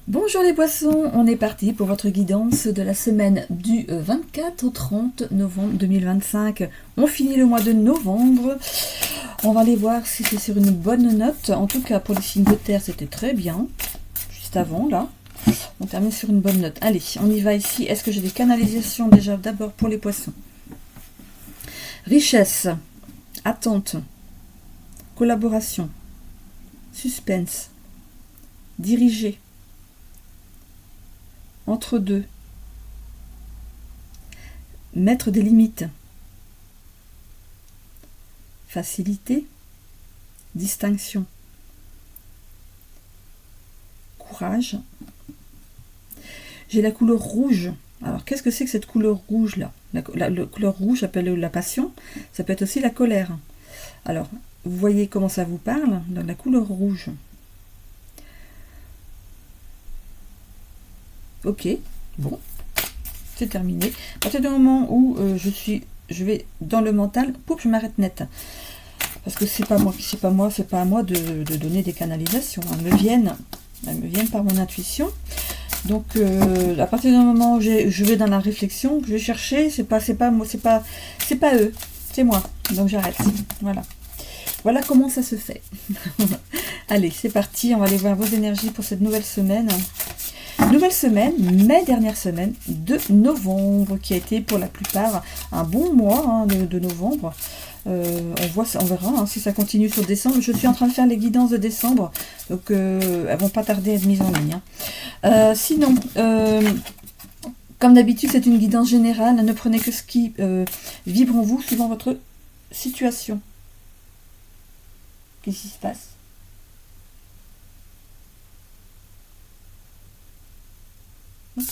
Bonjour les poissons, on est parti pour votre guidance de la semaine du 24 au 30 novembre 2025. On finit le mois de novembre. On va aller voir si c'est sur une bonne note. En tout cas, pour les signes de terre, c'était très bien. Juste avant, là. On termine sur une bonne note. Allez, on y va ici. Est-ce que j'ai des canalisations déjà d'abord pour les poissons? Richesse, attente, collaboration, suspense, diriger, entre deux, mettre des limites, facilité, distinction, courage. J'ai la couleur rouge. Alors, qu'est-ce que c'est que cette couleur rouge-là? La couleur rouge appelle la passion. Ça peut être aussi la colère. Alors, vous voyez comment ça vous parle dans la couleur rouge. Ok, bon, c'est terminé. À partir du moment où je vais dans le mental, pouf, je m'arrête net. Parce que c'est pas à moi de donner des canalisations. Elles me viennent par mon intuition. Donc, à partir du moment où je vais dans la réflexion, je vais chercher, c'est pas eux, c'est moi. Donc j'arrête. Voilà. Voilà comment ça se fait. Allez, c'est parti. On va aller voir vos énergies pour cette nouvelle semaine. Nouvelle semaine, mais dernière semaine de novembre, qui a été pour la plupart un bon mois de novembre. On verra si ça continue sur décembre. Je suis en train de faire les guidances de décembre, donc elles vont pas tarder à être mises en ligne. Sinon, comme d'habitude, c'est une guidance générale. Ne prenez que ce qui vibre en vous suivant votre situation. Qu'est-ce qui se passe?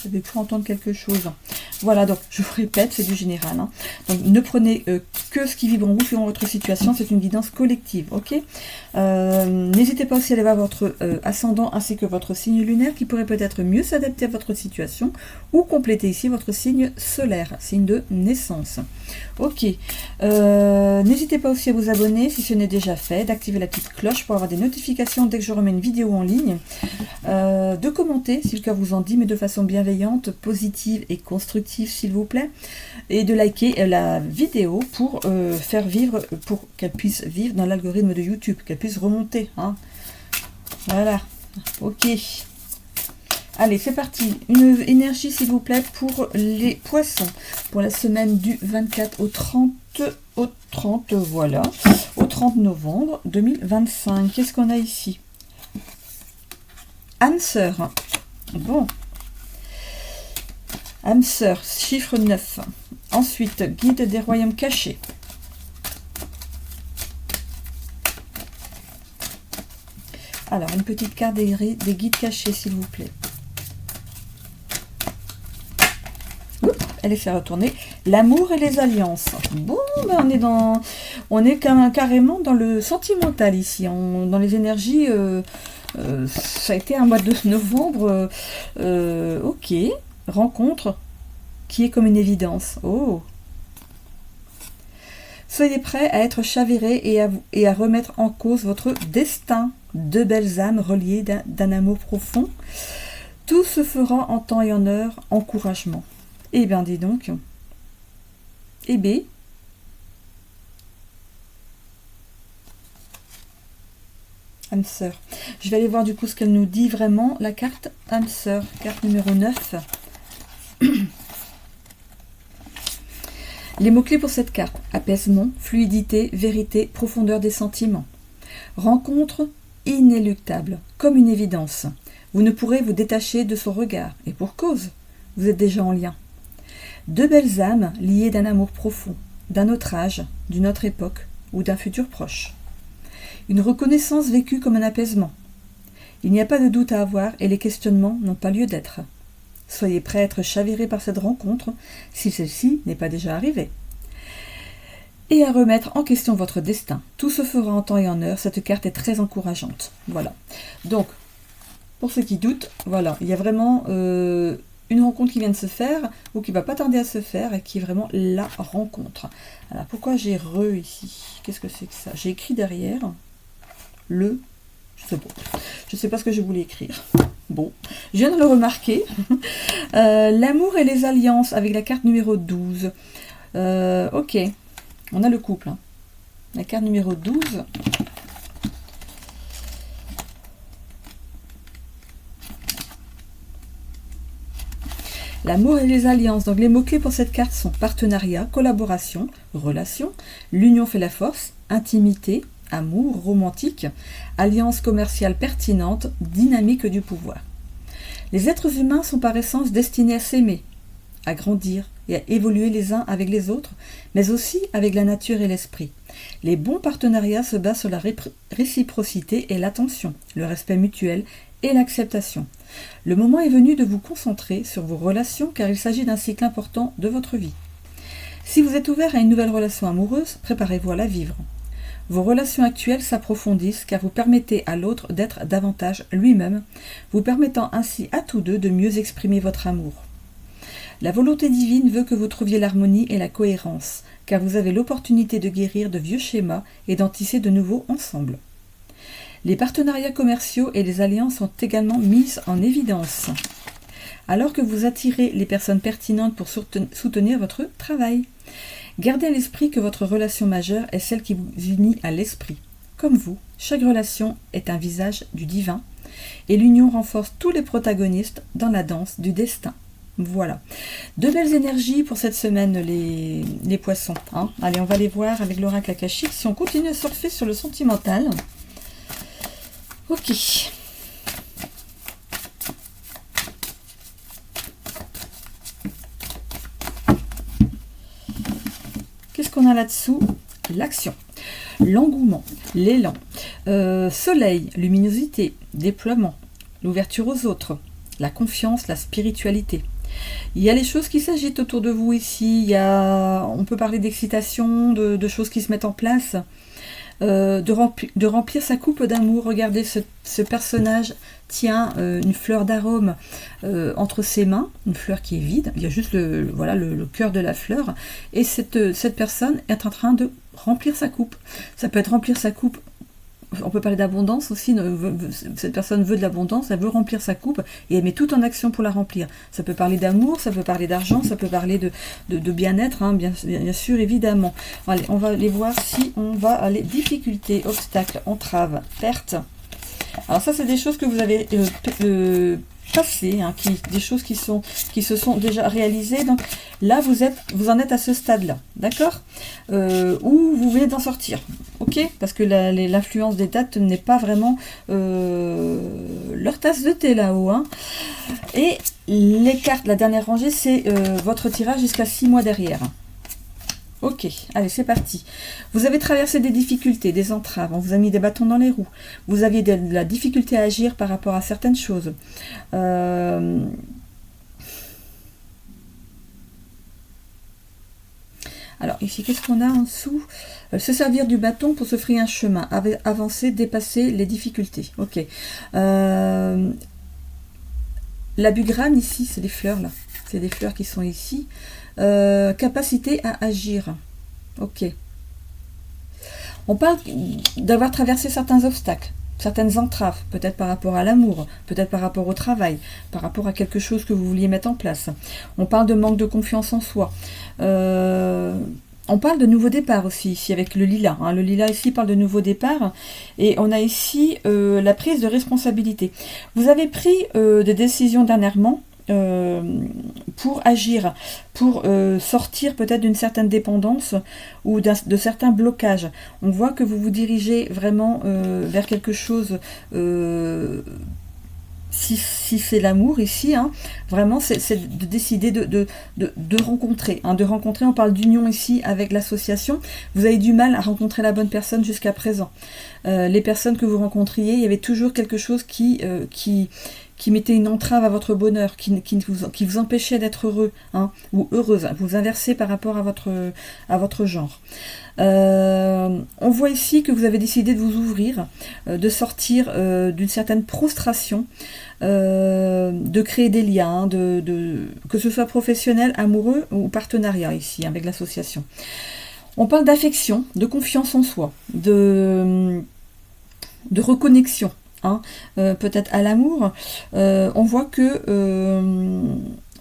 Je vais plus entendre quelque chose. Voilà, donc je vous répète, c'est du général. Donc ne prenez que ce qui vibre en vous suivant votre situation. C'est une guidance collective, ok. N'hésitez pas aussi à aller voir votre ascendant ainsi que votre signe lunaire qui pourrait peut-être mieux s'adapter à votre situation ou compléter ici votre signe solaire, signe de naissance. Ok. N'hésitez pas aussi à vous abonner si ce n'est déjà fait, d'activer la petite cloche pour avoir des notifications dès que je remets une vidéo en ligne, de commenter si le cœur vous en dit, mais de façon bienveillante, positive et constructive s'il vous plaît, et de liker la vidéo pour pour qu'elle puisse vivre dans l'algorithme de YouTube, qu'elle puisse remonter. Voilà, ok. Allez, c'est parti. Une énergie s'il vous plaît pour les poissons, pour la semaine du 24 au 30, voilà, au 30 novembre 2025. Qu'est-ce qu'on a ici? Âme sœur. Bon. Âme sœur, chiffre 9. Ensuite, guide des royaumes cachés. Alors, une petite carte des guides cachés, s'il vous plaît. Oups, elle est fait retourner. L'amour et les alliances. Bon, ben on est carrément dans le sentimental ici, dans les énergies. Ça a été un mois de novembre. Ok. Rencontre qui est comme une évidence. Oh. Soyez prêts à être chavirés et à remettre en cause votre destin. Deux belles âmes reliées d'un amour profond. Tout se fera en temps et en heure. Encouragement. Eh bien, dis donc. Eh bien. Âme sœur. Je vais aller voir du coup ce qu'elle nous dit vraiment. La carte âme sœur. Carte numéro 9. Les mots-clés pour cette carte: apaisement, fluidité, vérité, profondeur des sentiments. Rencontre inéluctable, comme une évidence. Vous ne pourrez vous détacher de son regard, et pour cause, vous êtes déjà en lien. Deux belles âmes liées d'un amour profond, d'un autre âge, d'une autre époque, ou d'un futur proche. Une reconnaissance vécue comme un apaisement. Il n'y a pas de doute à avoir et les questionnements n'ont pas lieu d'être. Soyez prêts à être chavirés par cette rencontre, si celle-ci n'est pas déjà arrivée. Et à remettre en question votre destin. Tout se fera en temps et en heure. Cette carte est très encourageante. Voilà. Donc, pour ceux qui doutent, voilà, il y a vraiment une rencontre qui vient de se faire, ou qui va pas tarder à se faire, et qui est vraiment la rencontre. Alors, pourquoi j'ai ici? Qu'est-ce que c'est que ça? J'ai écrit derrière je sais pas ce que je voulais écrire. Bon, je viens de le remarquer. L'amour et les alliances avec la carte numéro 12. Ok, on a le couple. Hein. La carte numéro 12. L'amour et les alliances. Donc les mots-clés pour cette carte sont partenariat, collaboration, relation, l'union fait la force, intimité, amour, romantique, alliance commerciale pertinente, dynamique du pouvoir. Les êtres humains sont par essence destinés à s'aimer, à grandir et à évoluer les uns avec les autres, mais aussi avec la nature et l'esprit. Les bons partenariats se basent sur la réciprocité et l'attention, le respect mutuel et l'acceptation. Le moment est venu de vous concentrer sur vos relations car il s'agit d'un cycle important de votre vie. Si vous êtes ouvert à une nouvelle relation amoureuse, préparez-vous à la vivre. Vos relations actuelles s'approfondissent car vous permettez à l'autre d'être davantage lui-même, vous permettant ainsi à tous deux de mieux exprimer votre amour. La volonté divine veut que vous trouviez l'harmonie et la cohérence, car vous avez l'opportunité de guérir de vieux schémas et d'en tisser de nouveaux ensemble. Les partenariats commerciaux et les alliances sont également mises en évidence, alors que vous attirez les personnes pertinentes pour soutenir votre travail. Gardez à l'esprit que votre relation majeure est celle qui vous unit à l'esprit. Comme vous, chaque relation est un visage du divin, et l'union renforce tous les protagonistes dans la danse du destin. Voilà. De belles énergies pour cette semaine, les poissons. Hein. Allez, on va les voir avec l'oracle akashique. Si on continue à surfer sur le sentimental. Ok. Qu'est-ce qu'on a là-dessous? L'action, l'engouement, l'élan, soleil, luminosité, déploiement, l'ouverture aux autres, la confiance, la spiritualité. Il y a les choses qui s'agitent autour de vous ici. On peut parler d'excitation, de choses qui se mettent en place. De remplir sa coupe d'amour. Regardez, ce personnage tient une fleur d'arôme entre ses mains, une fleur qui est vide, il y a juste le cœur de la fleur, et cette personne est en train de remplir sa coupe. Ça peut être remplir sa coupe, on peut parler d'abondance aussi, cette personne veut de l'abondance, elle veut remplir sa coupe, et elle met tout en action pour la remplir. Ça peut parler d'amour, ça peut parler d'argent, ça peut parler de bien-être, hein, bien sûr, évidemment. Allez, on va aller voir si on va aller difficultés, obstacles, entraves, pertes. Alors ça, c'est des choses que vous avez passées, hein, des choses qui se sont déjà réalisées. Donc là, vous en êtes à ce stade-là, d'accord, où vous venez d'en sortir, ok, parce que l'influence des dates n'est pas vraiment leur tasse de thé là-haut, hein. Et les cartes, la dernière rangée, c'est votre tirage jusqu'à 6 mois derrière. Ok, allez, c'est parti. Vous avez traversé des difficultés, des entraves, on vous a mis des bâtons dans les roues. Vous aviez de la difficulté à agir par rapport à certaines choses. Alors ici, qu'est-ce qu'on a en dessous? Se servir du bâton pour se frayer un chemin, avancer, dépasser les difficultés. Ok. La bugrane ici, c'est des fleurs là. C'est des fleurs qui sont ici. Capacité à agir. Ok. On parle d'avoir traversé certains obstacles, certaines entraves, peut-être par rapport à l'amour, peut-être par rapport au travail, par rapport à quelque chose que vous vouliez mettre en place. On parle de manque de confiance en soi. On parle de nouveau départ aussi, ici, avec le lilas. Hein. Le lilas, ici, parle de nouveau départ. Et on a ici la prise de responsabilité. Vous avez pris des décisions dernièrement pour agir, pour sortir peut-être d'une certaine dépendance ou de certains blocages. On voit que vous vous dirigez vraiment vers quelque chose... Si c'est l'amour ici, hein, vraiment c'est de décider de rencontrer. Hein, de rencontrer, on parle d'union ici avec l'association. Vous avez du mal à rencontrer la bonne personne jusqu'à présent. Les personnes que vous rencontriez, il y avait toujours quelque chose qui mettait une entrave à votre bonheur, qui vous empêchait d'être heureux, hein, ou heureuse. Vous inversez par rapport à votre genre. On voit ici que vous avez décidé de vous ouvrir, de sortir d'une certaine prostration, de créer des liens, que ce soit professionnel, amoureux ou partenariat ici avec l'association. On parle d'affection, de confiance en soi, de reconnexion. hein, peut-être à l'amour, on voit que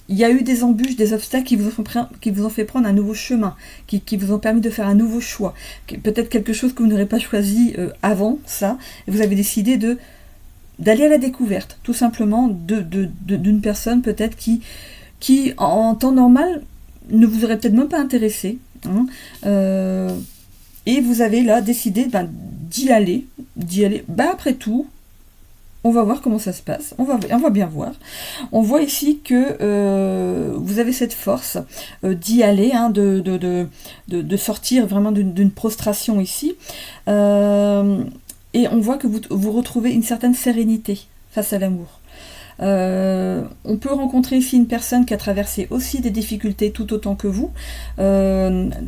il y a eu des embûches, des obstacles qui vous ont fait prendre un nouveau chemin, qui vous ont permis de faire un nouveau choix. Peut-être quelque chose que vous n'aurez pas choisi avant ça, et vous avez décidé d'aller à la découverte, tout simplement, d'une personne peut-être qui en temps normal, ne vous aurait peut-être même pas intéressé. Hein, et vous avez là décidé d'y aller. Après tout, on va voir comment ça se passe. On va bien voir. On voit ici que vous avez cette force d'y aller, hein, de sortir vraiment d'une prostration ici. Et on voit que vous retrouvez une certaine sérénité face à l'amour. On peut rencontrer ici une personne qui a traversé aussi des difficultés tout autant que vous,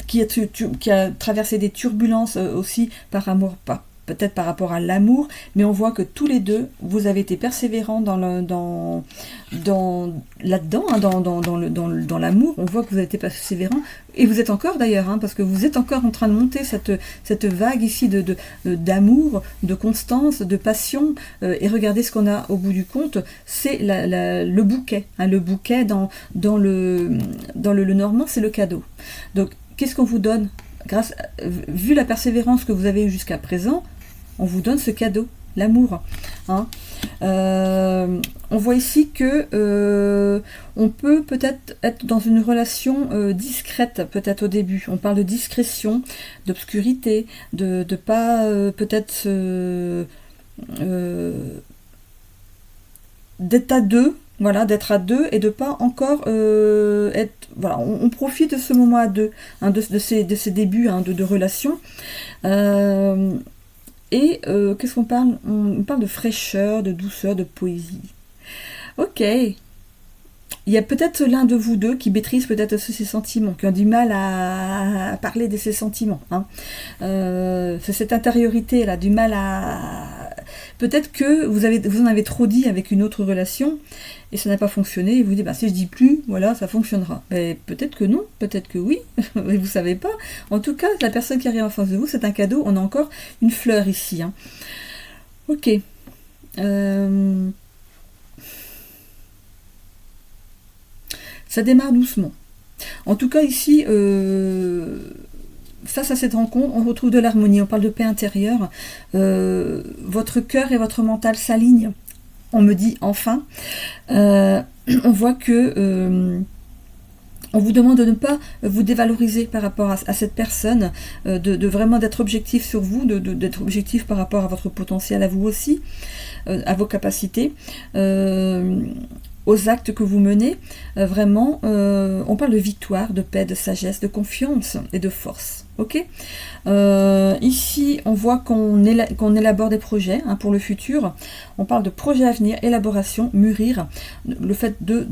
qui a traversé des turbulences aussi par amour, peut-être par rapport à l'amour, mais on voit que tous les deux, vous avez été persévérants là-dedans, hein, dans l'amour. On voit que vous avez été persévérants, et vous êtes encore d'ailleurs, hein, parce que vous êtes encore en train de monter cette vague ici d'amour, de constance, de passion, et regardez ce qu'on a au bout du compte, c'est le bouquet, hein, le bouquet dans le normand, c'est le cadeau. Donc, qu'est-ce qu'on vous donne vu la persévérance que vous avez eue jusqu'à présent, on vous donne ce cadeau, l'amour. Hein. On voit ici que on peut peut-être être dans une relation discrète, peut-être au début. On parle de discrétion, d'obscurité, de pas peut-être d'être à deux. Voilà, d'être à deux et de pas encore être... Voilà, on profite de ce moment à deux, hein, de ces débuts, hein, de relations. Qu'est-ce qu'on parle? On parle de fraîcheur, de douceur, de poésie. Ok. Il y a peut-être l'un de vous deux qui maîtrise peut-être ses sentiments, qui ont du mal à parler de ses sentiments. Hein. C'est cette intériorité là, du mal à... Peut-être que vous en avez trop dit avec une autre relation et ça n'a pas fonctionné. Et vous dites, si je dis plus, voilà, ça fonctionnera. Mais peut-être que non, peut-être que oui, mais vous savez pas. En tout cas, la personne qui arrive en face de vous, c'est un cadeau. On a encore une fleur ici. Hein. Ok. Ça démarre doucement. En tout cas, ici... face à cette rencontre, on retrouve de l'harmonie, on parle de paix intérieure, votre cœur et votre mental s'alignent, on me dit enfin, on voit que on vous demande de ne pas vous dévaloriser par rapport à cette personne, de vraiment d'être objectif sur vous, d'être objectif par rapport à votre potentiel à vous aussi, à vos capacités, aux actes que vous menez, vraiment, on parle de victoire, de paix, de sagesse, de confiance et de force. Ok. Ici, on voit qu'on élabore des projets, hein, pour le futur. On parle de projets à venir, élaboration, mûrir, le fait de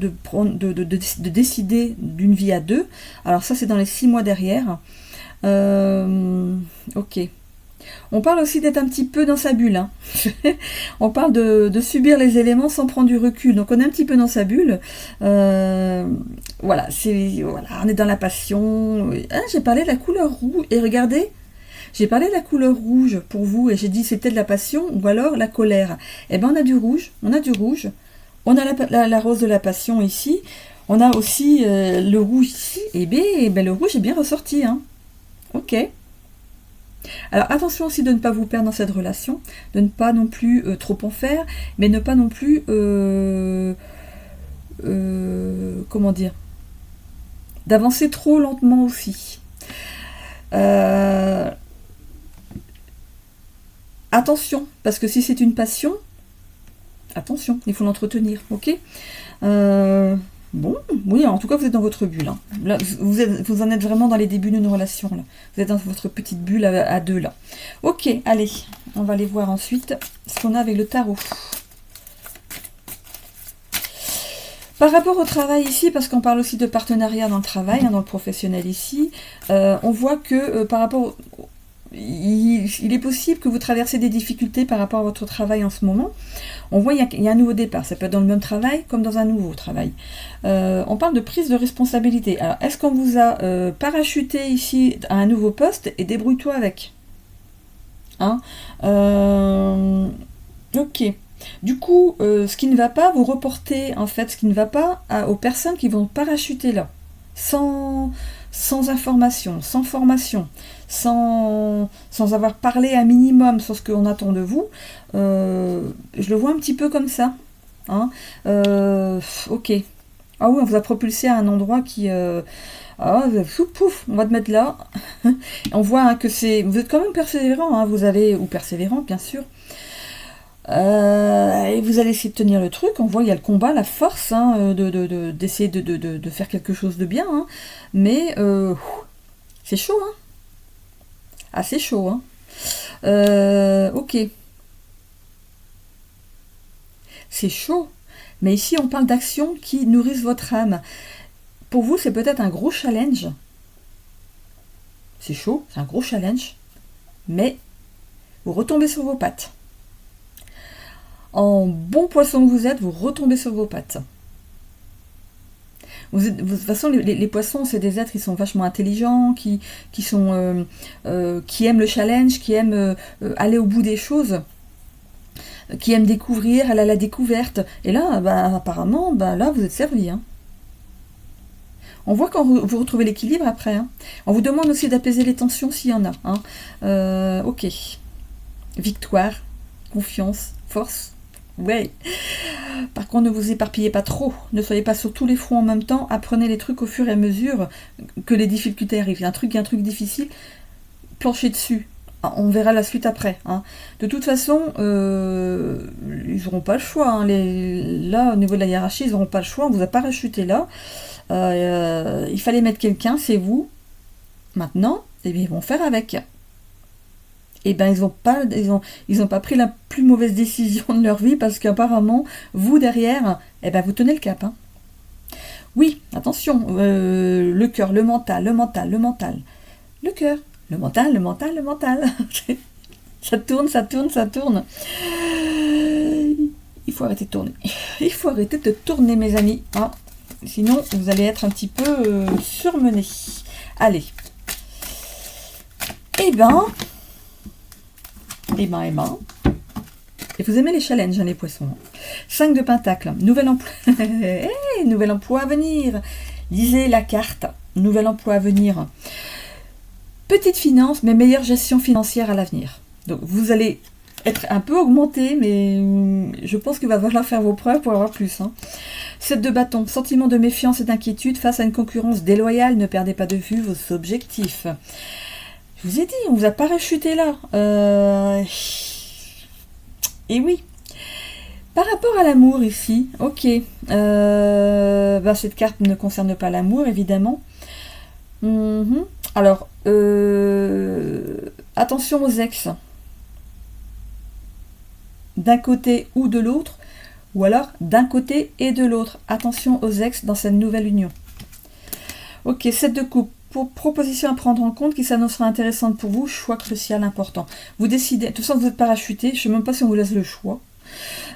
décider d'une vie à deux. Alors ça, c'est dans les 6 mois derrière. Ok. On parle aussi d'être un petit peu dans sa bulle. Hein. On parle de subir les éléments sans prendre du recul. Donc on est un petit peu dans sa bulle. Voilà, on est dans la passion. Ah, j'ai parlé de la couleur rouge. Et regardez, j'ai parlé de la couleur rouge pour vous. Et j'ai dit c'était de la passion ou alors la colère. Eh bien on a du rouge. On a la rose de la passion ici. On a aussi le rouge ici. Et bien le rouge est bien ressorti. Hein. Ok. Alors attention aussi de ne pas vous perdre dans cette relation, de ne pas non plus trop en faire, mais ne pas non plus, comment dire, d'avancer trop lentement aussi. Attention, parce que si c'est une passion, attention, il faut l'entretenir, ok. Bon, oui, en tout cas, vous êtes dans votre bulle. Hein. Là, vous en êtes vraiment dans les débuts d'une relation. Là. Vous êtes dans votre petite bulle à deux, là. Ok, allez, on va aller voir ensuite ce qu'on a avec le tarot. Par rapport au travail ici, parce qu'on parle aussi de partenariat dans le travail, hein, dans le professionnel ici, on voit que par rapport... Il est possible que vous traversez des difficultés par rapport à votre travail en ce moment. On voit qu'il y a un nouveau départ. Ça peut être dans le même travail comme dans un nouveau travail. On parle de prise de responsabilité. Alors, est-ce qu'on vous a parachuté ici à un nouveau poste et débrouille-toi avec, hein, Ok. Du coup, ce qui ne va pas, vous reportez en fait ce qui ne va pas aux personnes qui vont parachuter là. Sans information, sans formation, sans avoir parlé un minimum sur ce qu'on attend de vous. Je le vois un petit peu comme ça. Hein. Ok. Ah oui, on vous a propulsé à un endroit qui... pouf, on va te mettre là. On voit hein, que c'est... Vous êtes quand même persévérant, hein, ou persévérant, bien sûr. Et vous allez essayer de tenir le truc. On voit il y a le combat, la force hein, d'essayer de faire quelque chose de bien. Hein. Mais c'est chaud. Hein. Ah, c'est chaud. Hein. Ok. C'est chaud. Mais ici, on parle d'actions qui nourrissent votre âme. Pour vous, c'est peut-être un gros challenge. C'est chaud, c'est un gros challenge. Mais vous retombez sur vos pattes. En bon poisson que vous êtes, vous retombez sur vos pattes. De toute façon, les poissons, c'est des êtres qui sont vachement intelligents, qui aiment le challenge, qui aiment aller au bout des choses, qui aiment découvrir, aller à la découverte. Et là, apparemment, là, vous êtes servi. Hein. On voit quand vous retrouvez l'équilibre après. Hein. On vous demande aussi d'apaiser les tensions s'il y en a. Hein. Ok. Victoire, confiance, force. Ouais. Par contre, ne vous éparpillez pas trop. Ne soyez pas sur tous les fronts en même temps. Apprenez les trucs au fur et à mesure que les difficultés arrivent. Il y a un truc difficile, planchez dessus. On verra la suite après. Hein. De toute façon, ils n'auront pas le choix. Hein. Là, au niveau de la hiérarchie, ils n'auront pas le choix. On vous a parachuté là. Il fallait mettre quelqu'un, c'est vous. Maintenant, ils vont faire avec. Et ils n'ont pas pris la plus mauvaise décision de leur vie parce qu'apparemment, vous derrière, vous tenez le cap. Hein. Oui, attention, le cœur, le mental. Le cœur, le mental. Ça tourne. Il faut arrêter de tourner. Il faut arrêter de tourner, mes amis. Hein. Sinon, vous allez être un petit peu surmenés. Allez. Et vous aimez les challenges, hein, les poissons. 5 de pentacle. Nouvel emploi. Nouvel emploi à venir. Lisez la carte. Nouvel emploi à venir. Petite finance, mais meilleure gestion financière à l'avenir. Donc, vous allez être un peu augmenté, mais je pense qu'il va falloir faire vos preuves pour avoir plus. Hein. 7 de bâton. Sentiment de méfiance et d'inquiétude face à une concurrence déloyale. Ne perdez pas de vue vos objectifs. Je vous ai dit, on vous a parachuté là. Et oui. Par rapport à l'amour ici, ok. Cette carte ne concerne pas l'amour, évidemment. Alors, attention aux ex. D'un côté ou de l'autre. Ou alors, d'un côté et de l'autre. Attention aux ex dans cette nouvelle union. Ok, 7 de coupe. Proposition à prendre en compte qui s'annoncera intéressante pour vous, choix crucial important. Vous décidez, de toute façon vous êtes parachuté, je ne sais même pas si on vous laisse le choix.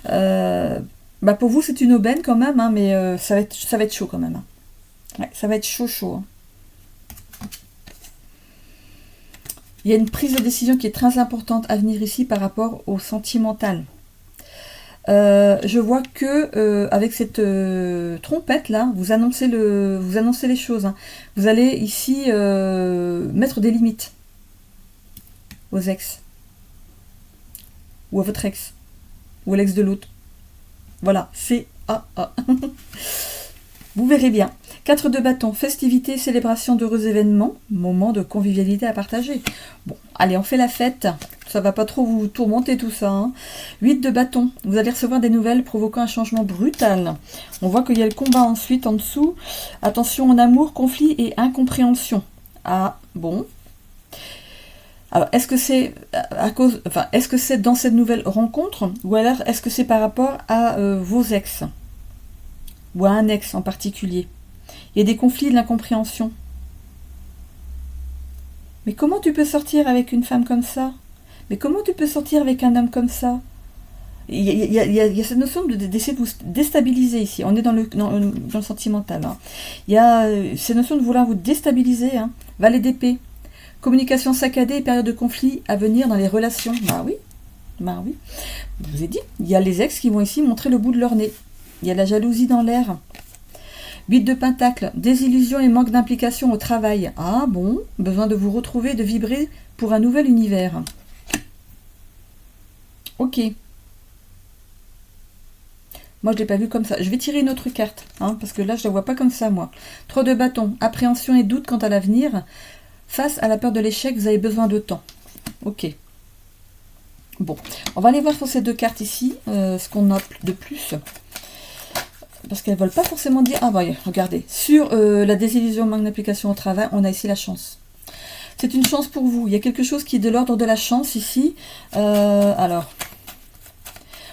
Pour vous c'est une aubaine quand même, hein, mais ça va être chaud quand même. Hein. Ouais, ça va être chaud. Hein. Il y a une prise de décision qui est très importante à venir ici par rapport au sentimental. Je vois que avec cette trompette là, vous annoncez les choses. Hein. Vous allez ici mettre des limites aux ex ou à votre ex ou à l'ex de l'autre. Voilà, c'est Vous verrez bien. 4 de bâton, festivité, célébration d'heureux événements, moment de convivialité à partager. Bon, allez, on fait la fête. Ça va pas trop vous tourmenter tout ça. Hein. 8 de bâton, vous allez recevoir des nouvelles provoquant un changement brutal. On voit qu'il y a le combat ensuite en dessous. Attention en amour, conflit et incompréhension. Ah, bon. Alors, est-ce que c'est dans cette nouvelle rencontre ou alors est-ce que c'est par rapport à vos ex ou à un ex en particulier? Il y a des conflits et de l'incompréhension. Mais comment tu peux sortir avec une femme comme ça? Mais comment tu peux sortir avec un homme comme ça? Il y a cette notion d'essayer de vous déstabiliser ici. On est dans le sentimental. Hein. Il y a cette notion de vouloir vous déstabiliser. Hein. Valet d'épée. Communication saccadée et période de conflit à venir dans les relations. Bah oui. Ben oui, je vous ai dit, il y a les ex qui vont ici montrer le bout de leur nez. Il y a la jalousie dans l'air. 8 de pentacle, désillusion et manque d'implication au travail. Ah bon, besoin de vous retrouver, de vibrer pour un nouvel univers. Ok. Moi, je ne l'ai pas vu comme ça. Je vais tirer une autre carte, hein, parce que là, je ne la vois pas comme ça, moi. 3 de bâton, appréhension et doute quant à l'avenir. Face à la peur de l'échec, vous avez besoin de temps. Ok. Bon, on va aller voir sur ces deux cartes ici, ce qu'on a de plus. Parce qu'elles ne veulent pas forcément dire... Ah, voyez, regardez. Sur la désillusion, manque d'application au travail, on a ici la chance. C'est une chance pour vous. Il y a quelque chose qui est de l'ordre de la chance ici. Alors,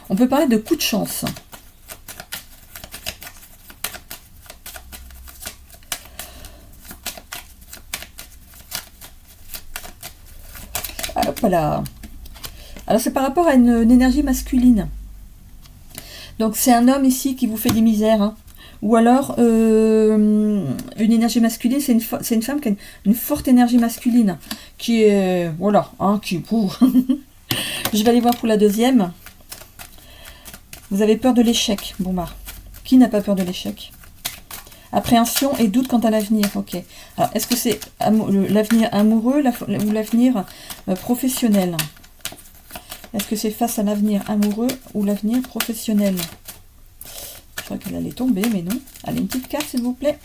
on peut parler de coup de chance. Hop là. Alors, c'est par rapport à une énergie masculine. Donc, c'est un homme ici qui vous fait des misères. Hein. Ou alors, une énergie masculine, c'est une femme qui a une forte énergie masculine. Qui est... Voilà. Hein, qui... Je vais aller voir pour la deuxième. Vous avez peur de l'échec. Bon, bah. Qui n'a pas peur de l'échec? Appréhension et doute quant à l'avenir. Ok. Alors, est-ce que c'est l'avenir amoureux ou l'avenir professionnel? Est-ce que c'est face à l'avenir amoureux ou l'avenir professionnel? Je crois qu'elle allait tomber, mais non. Allez, une petite carte, s'il vous plaît.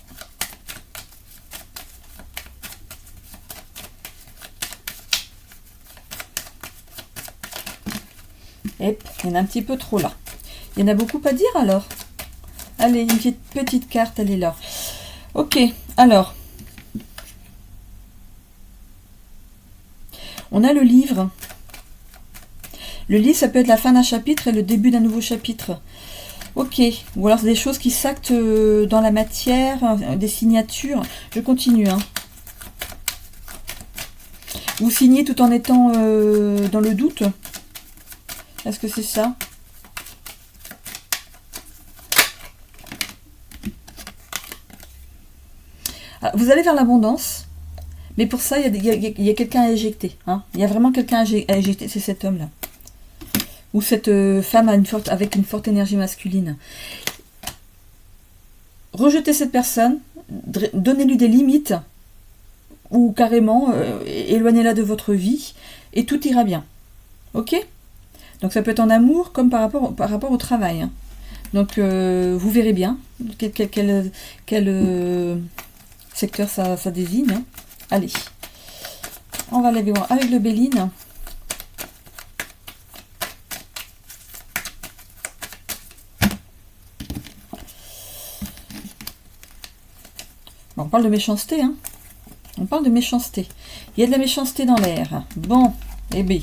Et il y en a un petit peu trop là. Il y en a beaucoup à dire alors. Allez, une petite carte, elle est là. Ok, alors. On a le livre. Le livre, ça peut être la fin d'un chapitre et le début d'un nouveau chapitre. Ok, ou alors c'est des choses qui s'actent dans la matière, des signatures. Je continue. Hein. Vous signez tout en étant dans le doute. Est-ce que c'est ça? Alors, vous allez vers l'abondance, mais pour ça, il y a quelqu'un à éjecter. Hein. Il y a vraiment quelqu'un à éjecter, c'est cet homme-là. Ou cette femme avec une forte énergie masculine. Rejetez cette personne, donnez-lui des limites, ou carrément, éloignez-la de votre vie, et tout ira bien. Ok? Donc ça peut être en amour, comme par rapport au travail. Hein. Donc vous verrez bien quel secteur ça désigne. Hein. Allez, on va aller voir avec le Béline. On parle de méchanceté, hein. On parle de méchanceté. Il y a de la méchanceté dans l'air. Bon, eh bien.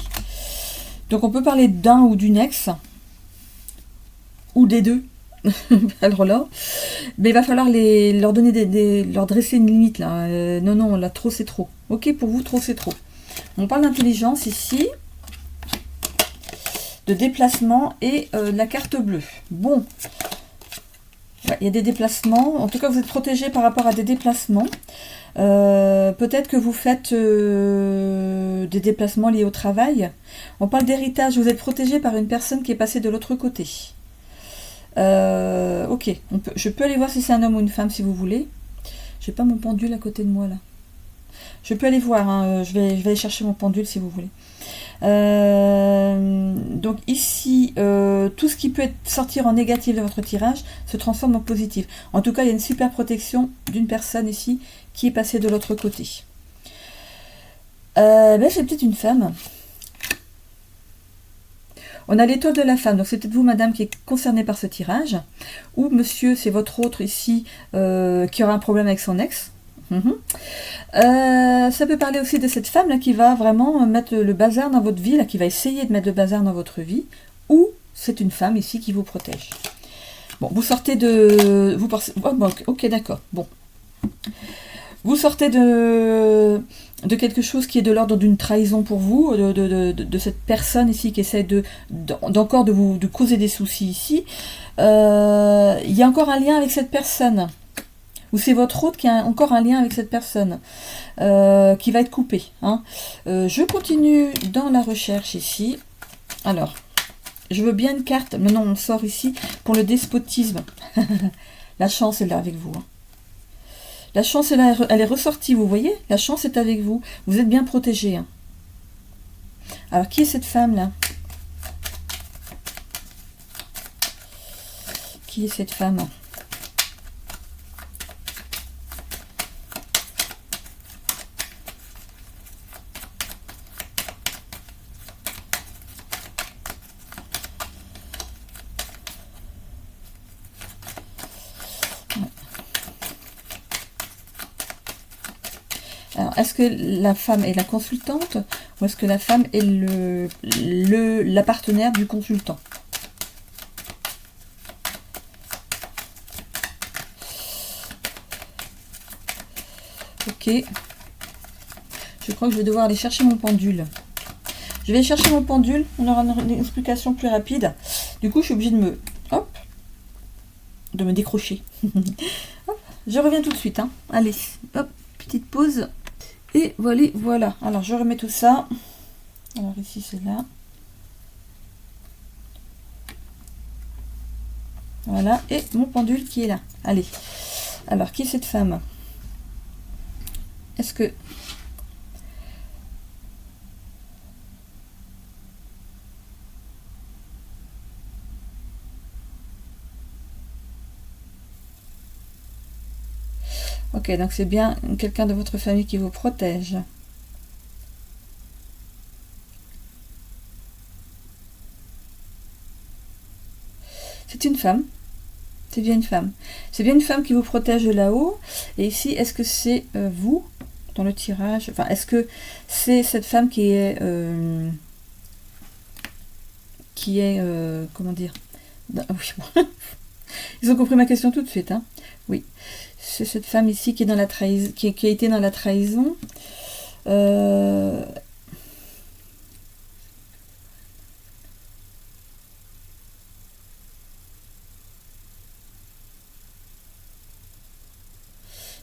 Donc on peut parler d'un ou d'une ex, ou des deux. Alors là, mais il va falloir leur donner leur dresser une limite là. Non, là trop c'est trop. Ok, pour vous trop c'est trop. On parle d'intelligence ici, de déplacement et de la carte bleue. Bon. Il y a des déplacements. En tout cas, vous êtes protégé par rapport à des déplacements. Peut-être que vous faites des déplacements liés au travail. On parle d'héritage. Vous êtes protégé par une personne qui est passée de l'autre côté. Ok. Je peux aller voir si c'est un homme ou une femme si vous voulez. J'ai pas mon pendule à côté de moi là. Je peux aller voir. Hein, je vais aller chercher mon pendule si vous voulez. Donc ici, tout ce qui peut sortir en négatif de votre tirage se transforme en positif. En tout cas, il y a une super protection d'une personne ici qui est passée de l'autre côté. C'est peut-être une femme. On a l'étoile de la femme, donc c'est peut-être vous, madame, qui est concernée par ce tirage. Ou monsieur, c'est votre autre ici, qui aura un problème avec son ex. Ça peut parler aussi de cette femme là qui va vraiment mettre le bazar dans votre vie, là, qui va essayer de mettre le bazar dans votre vie, ou c'est une femme ici qui vous protège. Bon, vous sortez de... ok, d'accord. Bon. Vous sortez de quelque chose qui est de l'ordre d'une trahison pour vous, de cette personne ici qui essaie d'encore de vous causer des soucis ici. Il y a encore un lien avec cette personne. Ou c'est votre autre qui a encore un lien avec cette personne qui va être coupé. Hein. Je continue dans la recherche ici. Alors, je veux bien une carte. Maintenant, on sort ici pour le despotisme. La chance est là avec vous. Hein. La chance est là, elle est ressortie, vous voyez? La chance est avec vous. Vous êtes bien protégé. Hein. Alors, qui est cette femme-là? Qui est cette femme? Alors, est-ce que la femme est la consultante ou est-ce que la femme est la partenaire du consultant? Ok. Je crois que je vais devoir aller chercher mon pendule. Je vais chercher mon pendule. On aura une explication plus rapide. Du coup, je suis obligée de me décrocher. Hop, je reviens tout de suite. Hein. Allez, hop, petite pause. Et voilà. Alors, je remets tout ça. Alors, ici, c'est là. Voilà. Et mon pendule qui est là. Allez. Alors, qui est cette femme? Est-ce que... Ok, donc c'est bien quelqu'un de votre famille qui vous protège. C'est une femme. C'est bien une femme. C'est bien une femme qui vous protège là-haut. Et ici, est-ce que c'est vous dans le tirage? Enfin, est-ce que c'est cette femme qui est... comment dire? Oui, ils ont compris ma question tout de suite. Hein. Oui. C'est cette femme ici qui est dans la trahison, qui a été dans la trahison.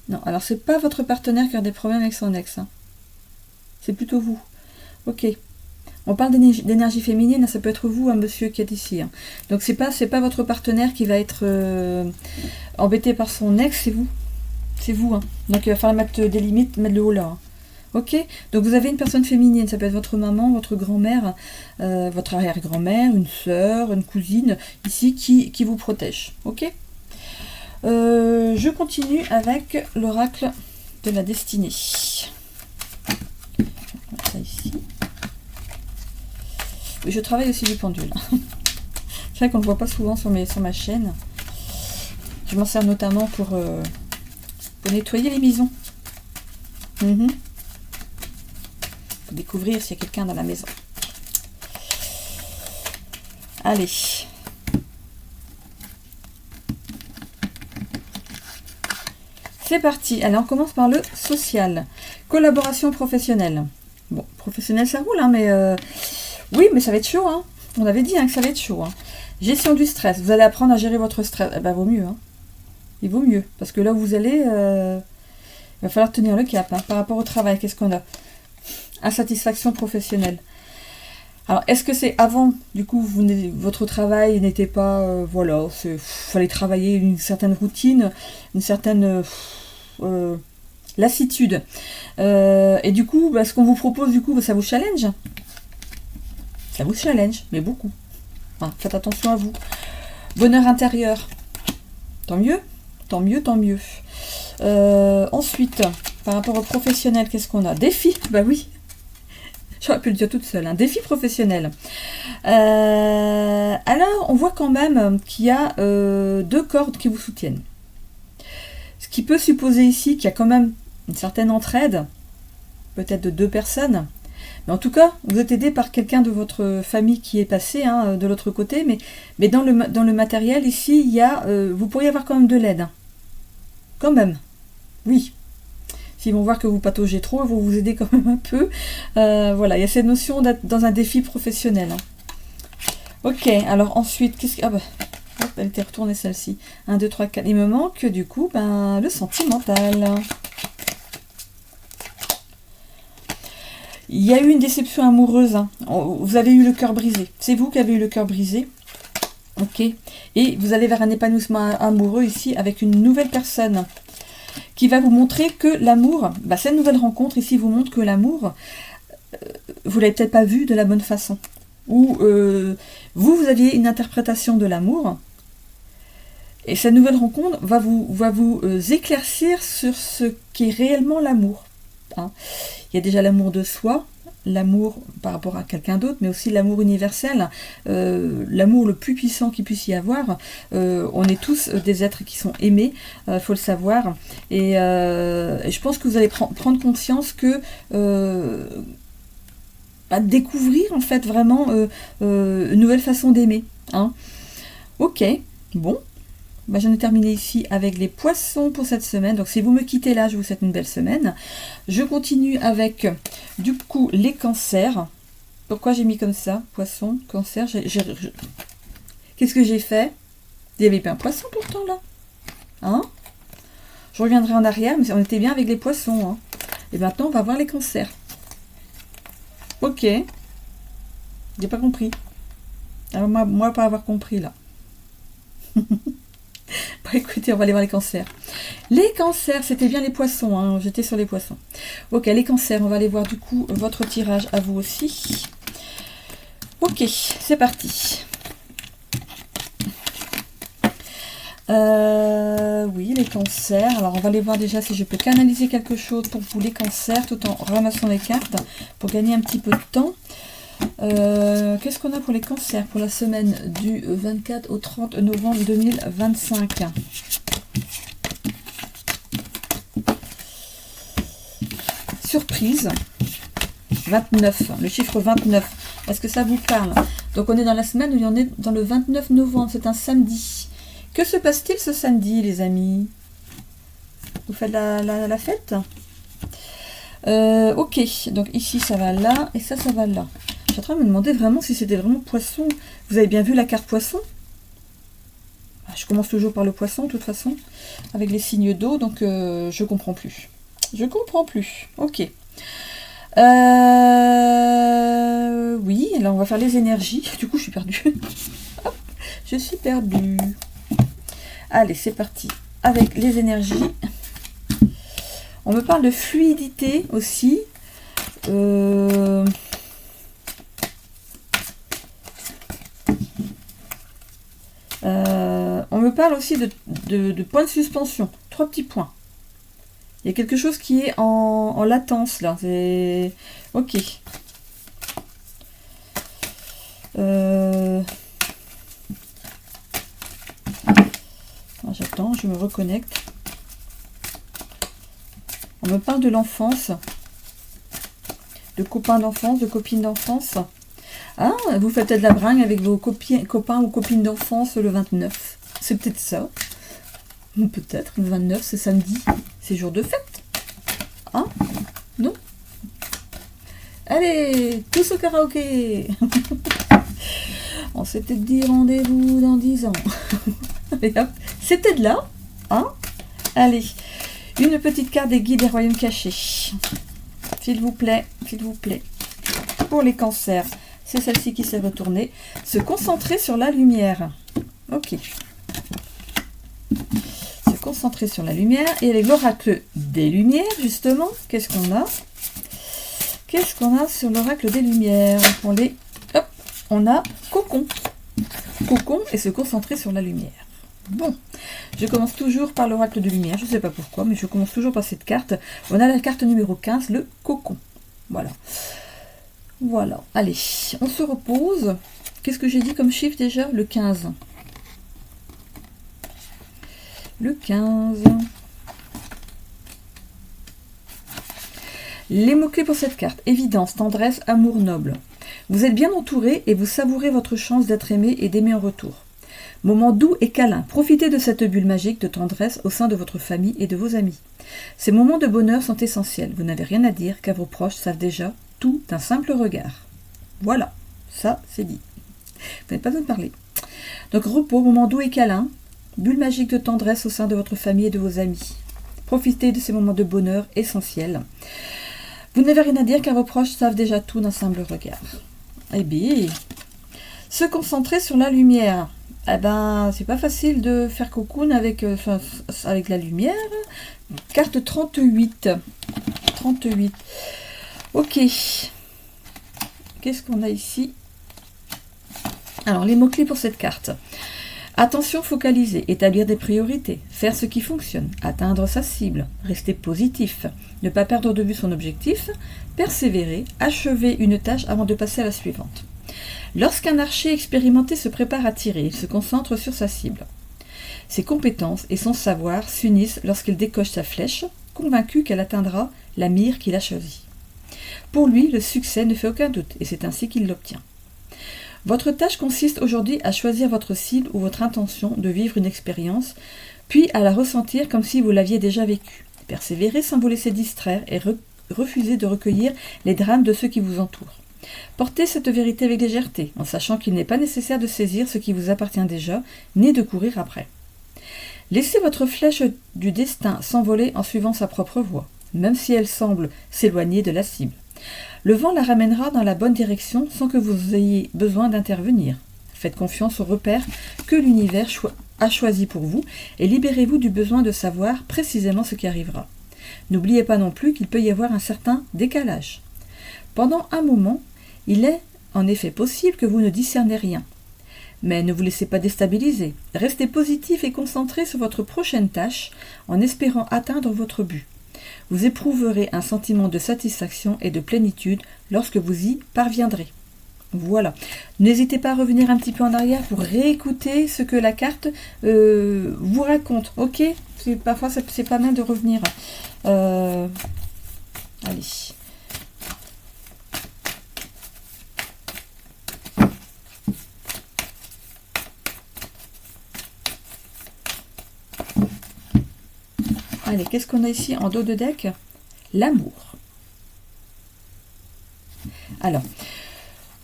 Non, alors c'est pas votre partenaire qui a des problèmes avec son ex. Hein. C'est plutôt vous. Ok. On parle d'énergie féminine, ça peut être vous, un monsieur qui est ici. Hein. Donc c'est pas votre partenaire qui va être embêté par son ex, c'est vous. C'est vous. Hein. Donc il va falloir mettre des limites, mettre le haut là. Hein. Ok. Donc vous avez une personne féminine, ça peut être votre maman, votre grand-mère, votre arrière-grand-mère, une sœur, une cousine, ici, qui vous protège. Ok. Je continue avec l'oracle de la destinée. Ça ici. Je travaille aussi du pendule. C'est vrai qu'on ne le voit pas souvent sur ma chaîne. Je m'en sers notamment pour nettoyer les maisons. Pour découvrir s'il y a quelqu'un dans la maison. Allez. C'est parti. Alors, on commence par le social. Collaboration professionnelle. Bon, professionnel, ça roule, hein, mais... oui, mais ça va être chaud. Hein. On avait dit hein, que ça va être chaud. Hein. Gestion du stress. Vous allez apprendre à gérer votre stress. Eh ben, vaut mieux. Hein. Il vaut mieux. Parce que là où vous allez, il va falloir tenir le cap. Hein, par rapport au travail, qu'est-ce qu'on a? Insatisfaction professionnelle. Alors, est-ce que c'est avant, du coup, votre travail n'était pas... voilà, il fallait travailler une certaine routine, une certaine lassitude. Et du coup, ce qu'on vous propose, du coup, ça vous challenge. Ça vous challenge, mais beaucoup. Enfin, faites attention à vous. Bonheur intérieur. Tant mieux, tant mieux, tant mieux. Ensuite, par rapport au professionnel, qu'est-ce qu'on a? Défi, bah oui. J'aurais pu le dire toute seule. Un défi professionnel. Alors, on voit quand même qu'il y a 2 cordes qui vous soutiennent. Ce qui peut supposer ici qu'il y a quand même une certaine entraide, peut-être de 2 personnes. Mais en tout cas, vous êtes aidé par quelqu'un de votre famille qui est passé hein, de l'autre côté. Mais dans le matériel, ici, il y a, vous pourriez avoir quand même de l'aide. Hein. Quand même. Oui. S'ils vont voir que vous pataugez trop, ils vont vous aider quand même un peu. Voilà, il y a cette notion d'être dans un défi professionnel. Hein. Ok, alors ensuite, qu'est-ce que... Ah bah, hop, elle était retournée celle-ci. 1, 2, 3, 4. Il me manque du coup le sentimental. il y a eu une déception amoureuse. Hein. Vous avez eu le cœur brisé. C'est vous qui avez eu le cœur brisé. Ok. Et vous allez vers un épanouissement amoureux ici avec une nouvelle personne qui va vous montrer que l'amour, bah, cette nouvelle rencontre ici vous montre que l'amour, vous l'avez peut-être pas vu de la bonne façon. Ou vous aviez une interprétation de l'amour. Et cette nouvelle rencontre va vous éclaircir sur ce qu'est réellement l'amour. Hein. Il y a déjà l'amour de soi, l'amour par rapport à quelqu'un d'autre, mais aussi l'amour universel, l'amour le plus puissant qu'il puisse y avoir. On est tous des êtres qui sont aimés, faut le savoir. Et je pense que vous allez prendre conscience que à découvrir en fait vraiment une nouvelle façon d'aimer. Hein. Ok, bon. Bah, j'en ai terminé ici avec les poissons pour cette semaine. Donc si vous me quittez là, je vous souhaite une belle semaine. Je continue avec du coup les cancers. Pourquoi j'ai mis comme ça? Poisson, cancer. Qu'est-ce que j'ai fait? Il y avait pas un poisson pourtant là. Hein? Je reviendrai en arrière, mais on était bien avec les poissons. Hein. Et maintenant on va voir les cancers. Ok. J'ai pas compris. Alors moi pas avoir compris là. Bon, écoutez, on va aller voir les cancers. Les cancers, c'était bien les poissons, hein, j'étais sur les poissons. Ok, les cancers, on va aller voir du coup votre tirage à vous aussi. Ok, c'est parti. Oui, les cancers. Alors, on va aller voir déjà si je peux canaliser quelque chose pour vous, les cancers, tout en ramassant les cartes pour gagner un petit peu de temps. Qu'est-ce qu'on a pour les cancers pour la semaine du 24 au 30 novembre 2025? Surprise, 29, le chiffre 29. Est-ce que ça vous parle? Donc on est dans la semaine où on est dans le 29 novembre, c'est un samedi. Que se passe-t-il ce samedi, les amis? Vous faites la fête? Ok, donc ici ça va là et ça va là. Je suis en train de me demander vraiment si c'était vraiment poisson. Vous avez bien vu la carte poisson? Je commence toujours par le poisson de toute façon, avec les signes d'eau, donc je comprends plus. Je comprends plus. Ok. Oui, là on va faire les énergies. Du coup je suis perdue. Hop, je suis perdue. Allez, c'est parti. Avec les énergies. On me parle de fluidité aussi. On me parle aussi de points de suspension. 3 petits points. Il y a quelque chose qui est en latence là. C'est ok. J'attends, je me reconnecte. On me parle de l'enfance, de copains d'enfance, de copines d'enfance. Ah, vous faites de la bringue avec vos copains ou copines d'enfance le 29. C'est peut-être ça. Ou peut-être, le 29, c'est samedi. C'est jour de fête. Hein? Non? Allez, tous au karaoké. On s'était dit rendez-vous dans 10 ans. C'est peut-être là. Hein? Allez, une petite carte des guides des royaumes cachés. S'il vous plaît, s'il vous plaît. Pour les cancers, c'est celle-ci qui s'est retournée. Se concentrer sur la lumière. Ok. Se concentrer sur la lumière. Et avec l'oracle des lumières, justement, qu'est-ce qu'on a? Qu'est-ce qu'on a sur l'oracle des lumières? On les... Hop, on a cocon. Cocon et se concentrer sur la lumière. Bon, je commence toujours par l'oracle de lumière. Je ne sais pas pourquoi, mais je commence toujours par cette carte. On a la carte numéro 15, le cocon. Voilà. Voilà. Allez, on se repose. Qu'est-ce que j'ai dit comme chiffre déjà? Le 15. Le 15. Les mots-clés pour cette carte. Évidence, tendresse, amour noble. Vous êtes bien entouré et vous savourez votre chance d'être aimé et d'aimer en retour. Moment doux et câlin. Profitez de cette bulle magique de tendresse au sein de votre famille et de vos amis. Ces moments de bonheur sont essentiels. Vous n'avez rien à dire car vos proches savent déjà tout d'un simple regard. Voilà, ça c'est dit. Vous n'avez pas besoin de parler. Donc repos, moment doux et câlin. Bulle magique de tendresse au sein de votre famille et de vos amis. Profitez de ces moments de bonheur essentiels. Vous n'avez rien à dire car vos proches savent déjà tout d'un simple regard. Eh bien, se concentrer sur la lumière. Eh ben, c'est pas facile de faire cocoon avec, avec la lumière. Carte 38. 38. Ok. Qu'est-ce qu'on a ici? Alors, les mots-clés pour cette carte. Attention focalisée, établir des priorités, faire ce qui fonctionne, atteindre sa cible, rester positif, ne pas perdre de vue son objectif, persévérer, achever une tâche avant de passer à la suivante. Lorsqu'un archer expérimenté se prépare à tirer, il se concentre sur sa cible. Ses compétences et son savoir s'unissent lorsqu'il décoche sa flèche, convaincu qu'elle atteindra la mire qu'il a choisie. Pour lui, le succès ne fait aucun doute, et c'est ainsi qu'il l'obtient. Votre tâche consiste aujourd'hui à choisir votre cible ou votre intention de vivre une expérience, puis à la ressentir comme si vous l'aviez déjà vécue. Persévérez sans vous laisser distraire et refusez de recueillir les drames de ceux qui vous entourent. Portez cette vérité avec légèreté, en sachant qu'il n'est pas nécessaire de saisir ce qui vous appartient déjà, ni de courir après. Laissez votre flèche du destin s'envoler en suivant sa propre voie, même si elle semble s'éloigner de la cible. Le vent la ramènera dans la bonne direction sans que vous ayez besoin d'intervenir. Faites confiance aux repères que l'univers a choisis pour vous et libérez-vous du besoin de savoir précisément ce qui arrivera. N'oubliez pas non plus qu'il peut y avoir un certain décalage. Pendant un moment, il est en effet possible que vous ne discernez rien. Mais ne vous laissez pas déstabiliser. Restez positif et concentré sur votre prochaine tâche en espérant atteindre votre but. Vous éprouverez un sentiment de satisfaction et de plénitude lorsque vous y parviendrez. Voilà. N'hésitez pas à revenir un petit peu en arrière pour réécouter ce que la carte vous raconte. Ok? Parfois, c'est pas mal de revenir. Allez. Allez, qu'est-ce qu'on a ici en dos de deck? L'amour. Alors,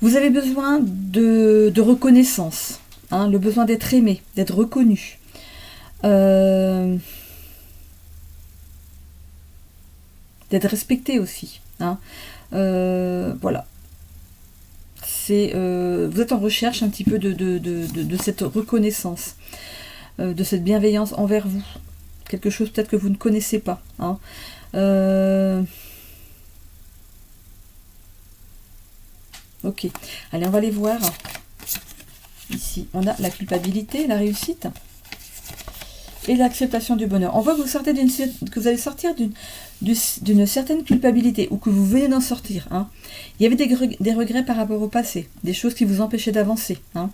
vous avez besoin de reconnaissance, hein, le besoin d'être aimé, d'être reconnu. D'être respecté aussi. Hein. Voilà. Vous êtes en recherche un petit peu de cette reconnaissance, de cette bienveillance envers vous. Quelque chose peut-être que vous ne connaissez pas. Hein. Ok. Allez, on va les voir. Ici, on a la culpabilité, la réussite et l'acceptation du bonheur. On voit que vous allez sortir d'une certaine culpabilité ou que vous venez d'en sortir. Hein. Il y avait des regrets par rapport au passé, des choses qui vous empêchaient d'avancer. Hein.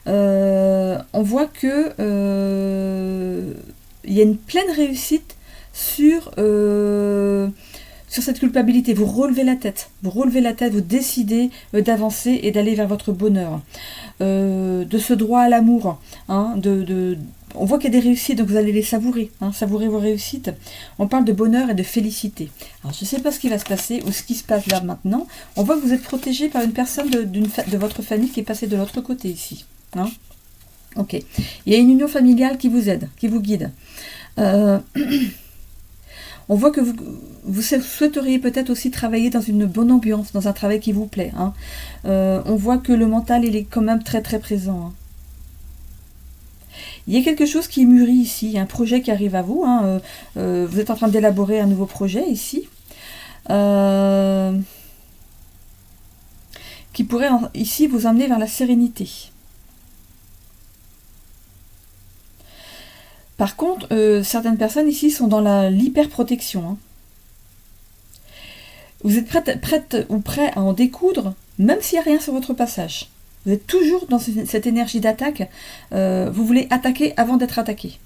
On voit que il y a une pleine réussite sur cette culpabilité. Vous relevez la tête, vous décidez d'avancer et d'aller vers votre bonheur, de ce droit à l'amour. Hein, on voit qu'il y a des réussites, donc vous allez les savourer, hein, savourer vos réussites. On parle de bonheur et de félicité. Alors je ne sais pas ce qui va se passer ou ce qui se passe là maintenant. On voit que vous êtes protégé par une personne de votre famille qui est passée de l'autre côté ici. Hein. Ok. Il y a une union familiale qui vous aide, qui vous guide. On voit que vous souhaiteriez peut-être aussi travailler dans une bonne ambiance, dans un travail qui vous plaît. Hein. On voit que le mental, il est quand même très très présent. Hein. Il y a quelque chose qui mûrit ici, il y a un projet qui arrive à vous. Hein. Vous êtes en train d'élaborer un nouveau projet ici. Qui pourrait ici vous emmener vers la sérénité. Par contre, certaines personnes ici sont dans l'hyperprotection. Hein. Vous êtes prête ou prêt à en découdre, même s'il n'y a rien sur votre passage. Vous êtes toujours dans cette énergie d'attaque. Vous voulez attaquer avant d'être attaqué.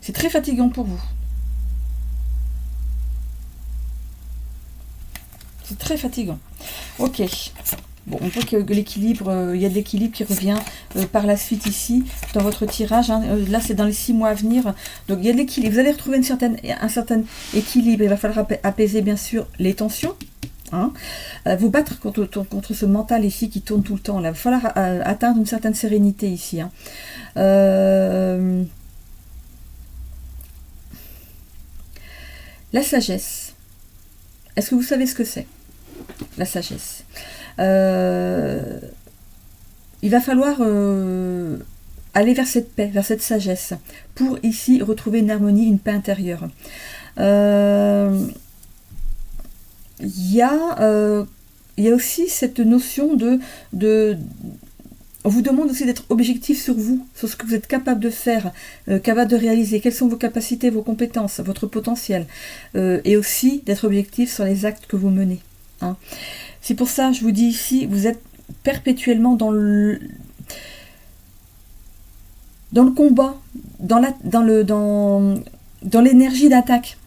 C'est très fatigant pour vous. C'est très fatigant. Ok. Bon, on voit que l'équilibre, il y a de l'équilibre qui revient par la suite ici, dans votre tirage. Hein. Là, c'est dans les 6 mois à venir. Donc, il y a de l'équilibre. Vous allez retrouver un certain équilibre. Il va falloir apaiser, bien sûr, les tensions. Hein. Vous battre contre ce mental ici qui tourne tout le temps. Là. Il va falloir atteindre une certaine sérénité ici. Hein. La sagesse. Est-ce que vous savez ce que c'est? La sagesse. Il va falloir aller vers cette paix, vers cette sagesse, pour ici retrouver une harmonie, une paix intérieure. Il y a aussi cette notion on vous demande aussi d'être objectif sur vous, sur ce que vous êtes capable de faire, capable de réaliser, quelles sont vos capacités, vos compétences, votre potentiel, et aussi d'être objectif sur les actes que vous menez. Hein. C'est pour ça, je vous dis ici, vous êtes perpétuellement dans le combat, dans l'énergie d'attaque.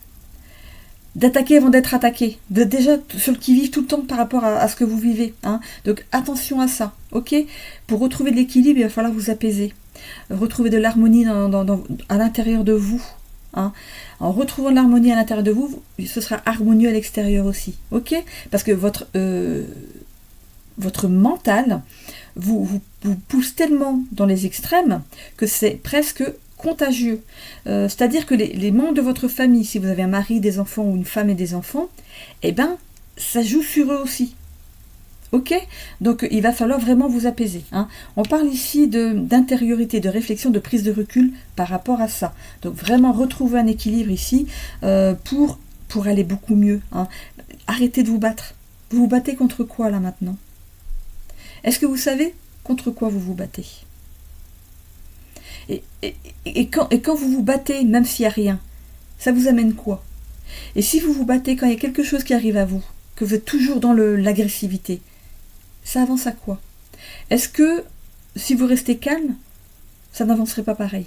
D'attaquer avant d'être attaqué, déjà sur le qui-vive tout le temps par rapport à ce que vous vivez. Hein. Donc attention à ça, ok? Pour retrouver de l'équilibre, il va falloir vous apaiser. Retrouver de l'harmonie à l'intérieur de vous. Hein. En retrouvant de l'harmonie à l'intérieur de vous, ce sera harmonieux à l'extérieur aussi, ok? Parce que votre mental vous pousse tellement dans les extrêmes que c'est presque contagieux. C'est-à-dire que les membres de votre famille, si vous avez un mari, des enfants ou une femme et des enfants, eh ben, ça joue sur eux aussi. Ok? Donc il va falloir vraiment vous apaiser. Hein. On parle ici d'intériorité, de réflexion, de prise de recul par rapport à ça. Donc vraiment retrouver un équilibre ici pour aller beaucoup mieux. Hein. Arrêtez de vous battre. Vous vous battez contre quoi là maintenant? Est-ce que vous savez contre quoi vous vous battez? Et quand vous vous battez, même s'il n'y a rien, ça vous amène quoi? Et si vous vous battez quand il y a quelque chose qui arrive à vous, que vous êtes toujours dans l'agressivité, ça avance à quoi? Est-ce que si vous restez calme, ça n'avancerait pas pareil?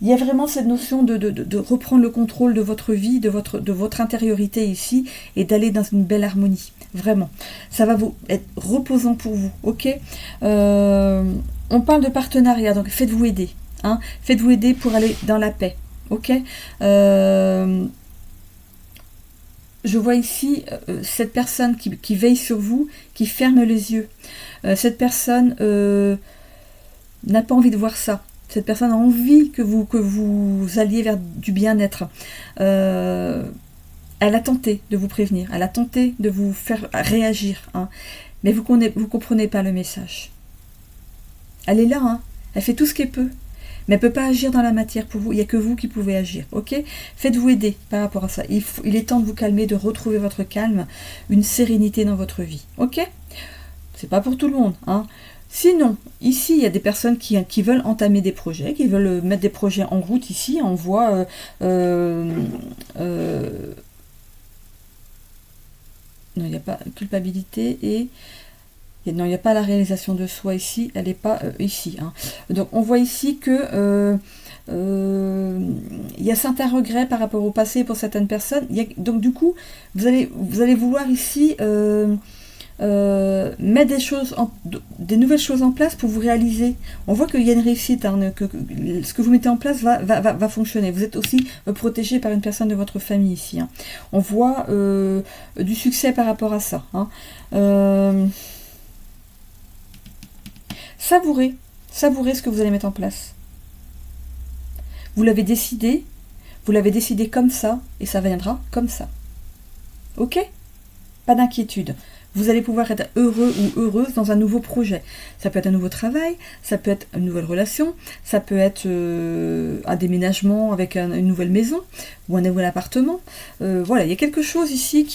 Il y a vraiment cette notion de reprendre le contrôle de votre vie, de votre intériorité ici, et d'aller dans une belle harmonie. Vraiment. Ça va vous être reposant pour vous, ok? On parle de partenariat, donc faites-vous aider. Hein, faites-vous aider pour aller dans la paix. Ok. Je vois ici cette personne qui veille sur vous, qui ferme les yeux. Cette personne n'a pas envie de voir ça. Cette personne a envie que vous alliez vers du bien-être. Elle a tenté de vous prévenir. Elle a tenté de vous faire réagir. Hein, mais vous comprenez pas le message. Elle est là, hein. Elle fait tout ce qu'elle peut. Mais elle ne peut pas agir dans la matière pour vous. Il n'y a que vous qui pouvez agir. Ok? Faites-vous aider par rapport à ça. Il est temps de vous calmer, de retrouver votre calme, une sérénité dans votre vie. Ok? C'est pas pour tout le monde. Hein. Sinon, ici, il y a des personnes qui veulent entamer des projets, qui veulent mettre des projets en route ici. On voit... non, il n'y a pas culpabilité et... Non, il n'y a pas la réalisation de soi ici, elle n'est pas ici. Hein. Donc on voit ici que il y a certains regrets par rapport au passé pour certaines personnes. Donc du coup, vous allez vouloir ici mettre des nouvelles choses en place pour vous réaliser. On voit qu'il y a une réussite, hein, que ce que vous mettez en place va fonctionner. Vous êtes aussi protégé par une personne de votre famille ici. Hein. On voit du succès par rapport à ça. Hein. Savourez ce que vous allez mettre en place. Vous l'avez décidé comme ça, et ça viendra comme ça. Ok? Pas d'inquiétude. Vous allez pouvoir être heureux ou heureuse dans un nouveau projet. Ça peut être un nouveau travail, ça peut être une nouvelle relation, ça peut être un déménagement avec une nouvelle maison, ou un nouvel appartement. Voilà, il y a quelque chose ici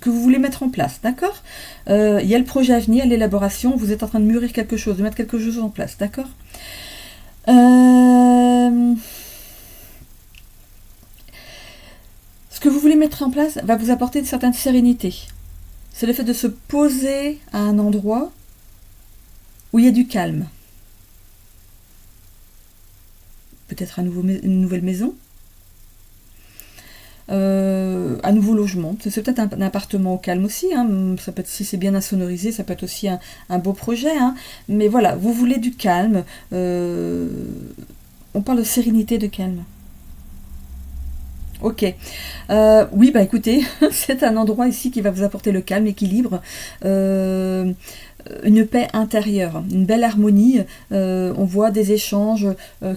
que vous voulez mettre en place, d'accord? Il y a le projet à venir, l'élaboration, vous êtes en train de mûrir quelque chose, de mettre quelque chose en place, d'accord? Ce que vous voulez mettre en place va vous apporter une certaine sérénité. C'est le fait de se poser à un endroit où il y a du calme. Peut-être une nouvelle maison. Un nouveau logement, c'est peut-être un appartement au calme aussi, hein. Ça peut être, si c'est bien insonorisé, ça peut être aussi un beau projet, hein. Mais voilà, vous voulez du calme, on parle de sérénité, de calme. Ok, écoutez, c'est un endroit ici qui va vous apporter le calme, l'équilibre, une paix intérieure, une belle harmonie. On voit des échanges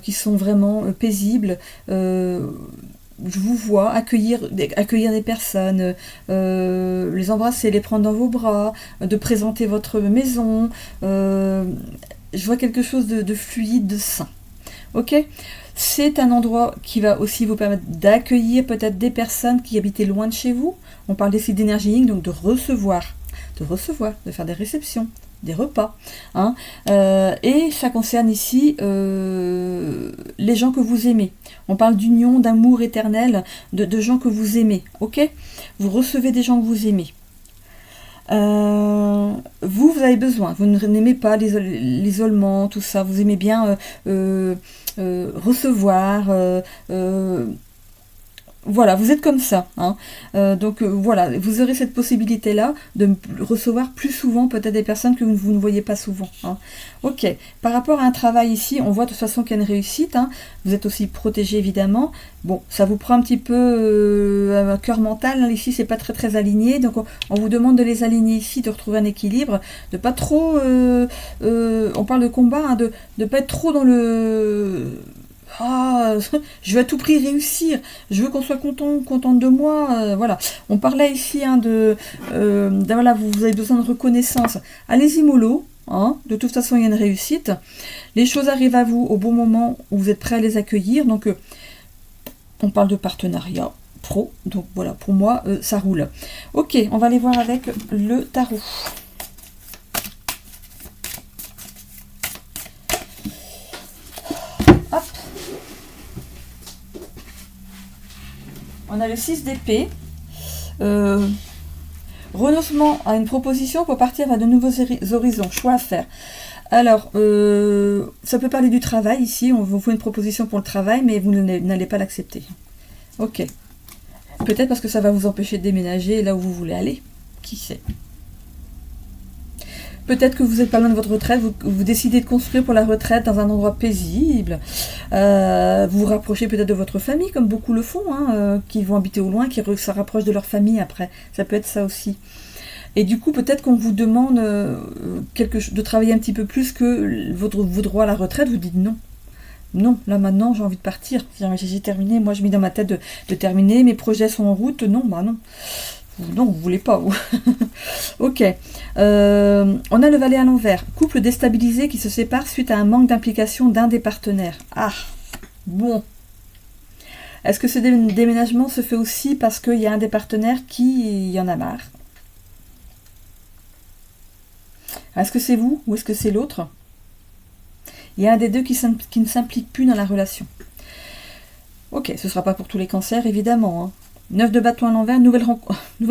qui sont vraiment paisibles. Je vous vois accueillir des personnes, les embrasser, les prendre dans vos bras, de présenter votre maison. Je vois quelque chose de fluide, de sain. Ok ? C'est un endroit qui va aussi vous permettre d'accueillir peut-être des personnes qui habitaient loin de chez vous. On parle ici d'énergie yin, donc de recevoir, de faire des réceptions, des repas. Hein. Et ça concerne ici les gens que vous aimez. On parle d'union, d'amour éternel, de gens que vous aimez. Ok ? Vous recevez des gens que vous aimez. Vous avez besoin, vous n'aimez pas l'isolement, tout ça, vous aimez bien recevoir, voilà, vous êtes comme ça. Hein. Donc voilà, vous aurez cette possibilité-là de recevoir plus souvent peut-être des personnes que vous ne voyez pas souvent. Hein. Ok, par rapport à un travail ici, on voit de toute façon qu'il y a une réussite. Hein. Vous êtes aussi protégé évidemment. Bon, ça vous prend un petit peu un cœur mental. Hein. Ici, c'est pas très très aligné. Donc on vous demande de les aligner ici, de retrouver un équilibre, de pas trop... on parle de combat, hein, de pas être trop dans le... Ah, je veux à tout prix réussir, je veux qu'on soit contente de moi, voilà. On parlait ici hein, voilà, vous avez besoin de reconnaissance. Allez-y mollo, hein, de toute façon il y a une réussite. Les choses arrivent à vous au bon moment où vous êtes prêt à les accueillir. Donc on parle de partenariat pro, donc voilà, pour moi ça roule. Ok, on va aller voir avec le tarot. Hop. On a le 6 d'épée. Renoncement à une proposition pour partir vers de nouveaux horizons. Choix à faire. Alors, ça peut parler du travail ici. On vous fait une proposition pour le travail, mais vous n'allez pas l'accepter. Ok. Peut-être parce que ça va vous empêcher de déménager là où vous voulez aller. Qui sait ? Peut-être que vous n'êtes pas loin de votre retraite, vous décidez de construire pour la retraite dans un endroit paisible. Vous vous rapprochez peut-être de votre famille, comme beaucoup le font, hein, qui vont habiter au loin, qui se rapprochent de leur famille après. Ça peut être ça aussi. Et du coup, peut-être qu'on vous demande de travailler un petit peu plus que vos droits à la retraite. Vous dites non. Non, là maintenant, j'ai envie de partir. J'ai terminé. Moi, j'ai mis dans ma tête de terminer. Mes projets sont en route. Non, bah non. Non, vous voulez pas. Ok. On a le valet à l'envers. Couple déstabilisé qui se sépare suite à un manque d'implication d'un des partenaires. Ah, bon. Est-ce que ce déménagement se fait aussi parce qu'il y a un des partenaires qui y en a marre? Est-ce que c'est vous ou est-ce que c'est l'autre? Il y a un des deux qui ne s'implique plus dans la relation. Ok, ce ne sera pas pour tous les cancers, évidemment. Hein. 9 de bâton à l'envers, nouvelle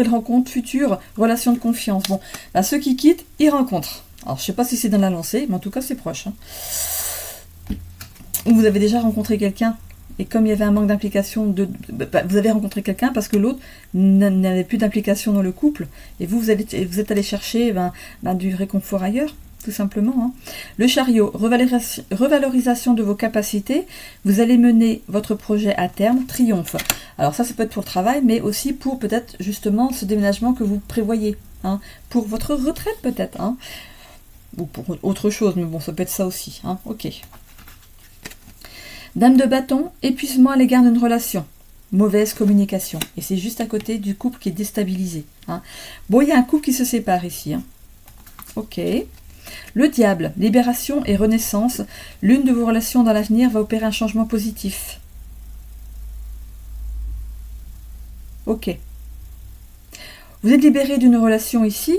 rencontre, future, relation de confiance. Bon, bah, ceux qui quittent, ils rencontrent. Alors, je ne sais pas si c'est dans la lancée, mais en tout cas, c'est proche. Hein. Vous avez déjà rencontré quelqu'un, et comme il y avait un manque d'implication, vous avez rencontré quelqu'un parce que l'autre n'avait plus d'implication dans le couple, et vous êtes allé chercher du réconfort ailleurs. Tout simplement. Hein. Le chariot, revalorisation de vos capacités. Vous allez mener votre projet à terme, triomphe. Alors ça peut être pour le travail, mais aussi pour peut-être justement ce déménagement que vous prévoyez. Hein. Pour votre retraite peut-être. Hein. Ou pour autre chose, mais bon, ça peut être ça aussi. Hein. Ok. Dame de bâton, épuisement à l'égard d'une relation. Mauvaise communication. Et c'est juste à côté du couple qui est déstabilisé. Hein. Bon, il y a un couple qui se sépare ici. Hein. Ok. Le diable, libération et renaissance. L'une de vos relations dans l'avenir va opérer un changement positif. Ok. Vous êtes libéré d'une relation ici,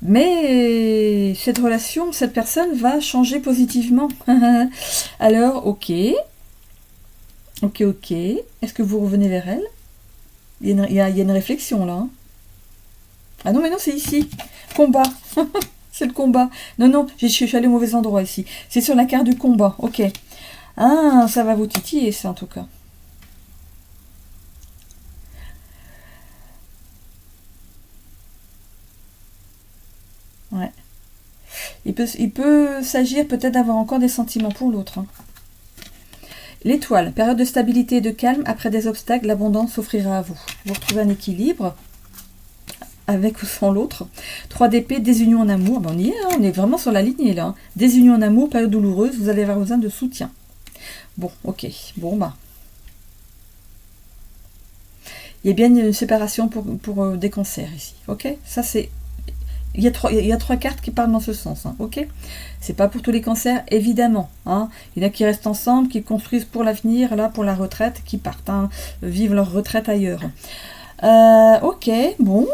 mais cette relation, cette personne va changer positivement. Alors, ok. Ok. Est-ce que vous revenez vers elle? Il y a une réflexion là. Hein. Ah non, mais non, c'est ici. Combat. C'est le combat. Non, je suis allée au mauvais endroit ici. C'est sur la carte du combat. Ok. Ah, ça va vous titiller, ça, en tout cas. Ouais. Il peut s'agir peut-être d'avoir encore des sentiments pour l'autre. Hein. L'étoile, période de stabilité et de calme. Après des obstacles, l'abondance s'offrira à vous. Vous retrouvez un équilibre. avec ou sans l'autre. 3 d'épée, désunion en amour. Ben, on y est, hein, on est vraiment sur la lignée là. Hein. Désunion en amour, période douloureuse, vous allez avoir besoin de soutien. Bon, ok. Bon, bah. Il y a bien une séparation pour des cancers ici. Ok. Ça, c'est... Il y a 3 cartes qui parlent dans ce sens. Hein, ok. C'est pas pour tous les cancers, évidemment. Hein. Il y en a qui restent ensemble, qui construisent pour l'avenir, là, pour la retraite, qui partent, hein, vivent leur retraite ailleurs. Ok, bon.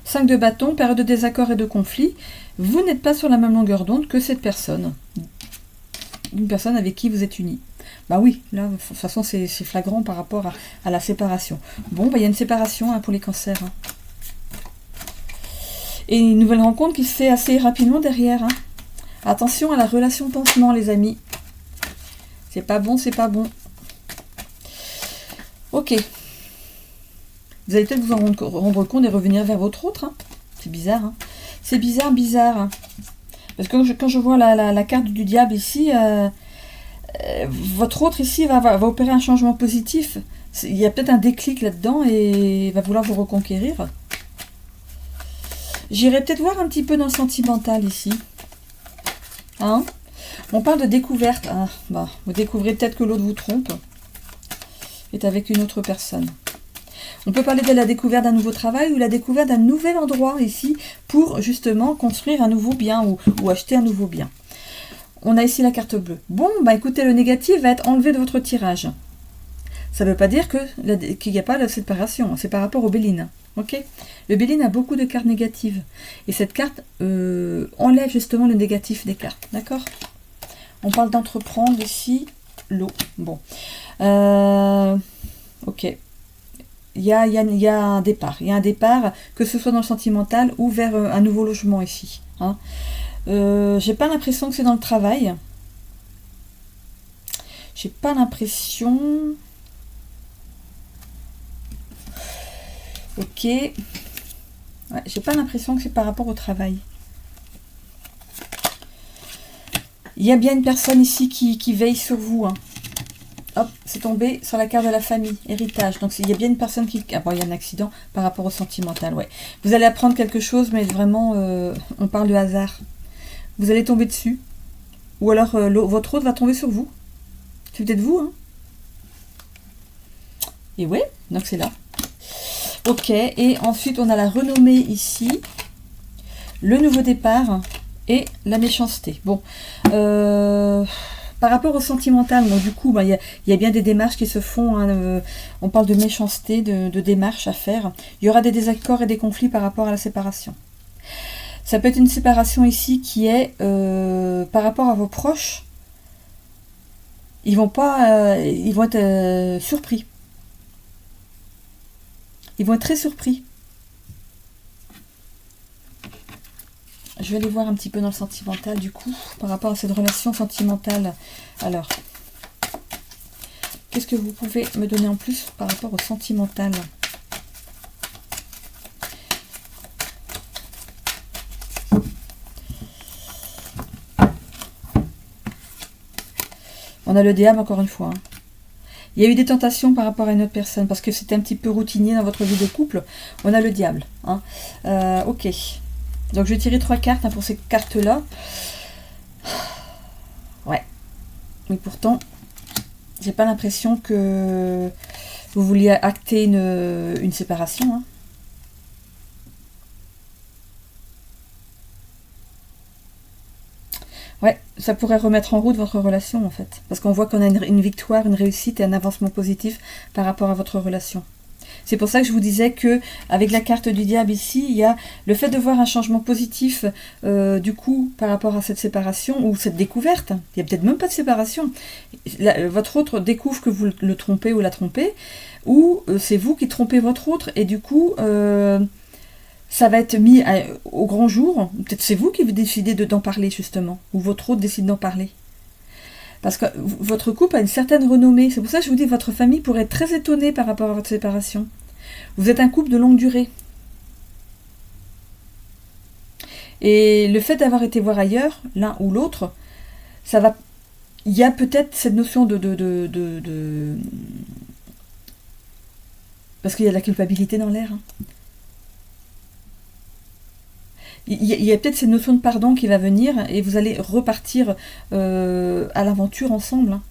5 de bâton, période de désaccord et de conflit. Vous n'êtes pas sur la même longueur d'onde que cette personne. Une personne avec qui vous êtes unis. Bah oui, là, de toute façon, c'est flagrant par rapport à la séparation. Bon, bah il y a une séparation hein, pour les cancers. Hein. Et une nouvelle rencontre qui se fait assez rapidement derrière. Hein. Attention à la relation pansement, les amis. C'est pas bon, c'est pas bon. Ok. Vous allez peut-être vous en rendre compte et revenir vers votre autre. Hein. C'est bizarre. Hein. C'est bizarre, bizarre. Hein. Parce que quand je vois la carte du diable ici, votre autre ici va opérer un changement positif. Il y a peut-être un déclic là-dedans et va vouloir vous reconquérir. J'irai peut-être voir un petit peu dans le sentimental ici. Hein? On parle de découverte. Ah, bah, vous découvrez peut-être que l'autre vous trompe. Est avec une autre personne. On peut parler de la découverte d'un nouveau travail ou la découverte d'un nouvel endroit ici pour justement construire un nouveau bien ou acheter un nouveau bien. On a ici la carte bleue. Bon, bah écoutez, le négatif va être enlevé de votre tirage. Ça ne veut pas dire qu'il n'y a pas de séparation. C'est par rapport au Béline. Okay, le Béline a beaucoup de cartes négatives. Et cette carte enlève justement le négatif des cartes. D'accord? On parle d'entreprendre ici l'eau. Bon. Ok. Il y a un départ. Il y a un départ, que ce soit dans le sentimental ou vers un nouveau logement ici. Hein. J'ai pas l'impression que c'est dans le travail. J'ai pas l'impression. Ok. Ouais, j'ai pas l'impression que c'est par rapport au travail. Il y a bien une personne ici qui veille sur vous. Hein. Hop, c'est tombé sur la carte de la famille, héritage. Donc il y a bien une personne qui... Ah bon, il y a un accident par rapport au sentimental, ouais. Vous allez apprendre quelque chose, mais vraiment, on parle de hasard. Vous allez tomber dessus. Ou alors, votre autre va tomber sur vous. C'est peut-être vous, hein. Et ouais, donc c'est là. Ok, et ensuite, on a la renommée ici. Le nouveau départ et la méchanceté. Bon, par rapport au sentimental, donc du coup, bah, y a bien des démarches qui se font. Hein, on parle de méchanceté, de démarches à faire. Il y aura des désaccords et des conflits par rapport à la séparation. Ça peut être une séparation ici qui est par rapport à vos proches. Ils vont être surpris. Ils vont être très surpris. Je vais aller voir un petit peu dans le sentimental, du coup, par rapport à cette relation sentimentale. Alors, qu'est-ce que vous pouvez me donner en plus par rapport au sentimental? On a le diable, encore une fois. Hein. Il y a eu des tentations par rapport à une autre personne, parce que c'était un petit peu routinier dans votre vie de couple. On a le diable. Hein. Ok. Donc je vais tirer 3 cartes hein, pour ces cartes-là. Ouais. Mais pourtant, j'ai pas l'impression que vous vouliez acter une séparation. Hein. Ouais, ça pourrait remettre en route votre relation en fait. Parce qu'on voit qu'on a une victoire, une réussite et un avancement positif par rapport à votre relation. C'est pour ça que je vous disais que avec la carte du diable ici, il y a le fait de voir un changement positif du coup par rapport à cette séparation ou cette découverte. Il n'y a peut-être même pas de séparation. Votre autre découvre que vous le trompez ou la trompez, ou c'est vous qui trompez votre autre et du coup ça va être mis au grand jour. Peut-être c'est vous qui décidez d'en parler justement, ou votre autre décide d'en parler. Parce que votre couple a une certaine renommée. C'est pour ça que je vous dis que votre famille pourrait être très étonnée par rapport à votre séparation. Vous êtes un couple de longue durée. Et le fait d'avoir été voir ailleurs, l'un ou l'autre, ça va... Il y a peut-être cette notion Parce qu'il y a de la culpabilité dans l'air. Hein. Il y a peut-être cette notion de pardon qui va venir et vous allez repartir à l'aventure ensemble. Hein.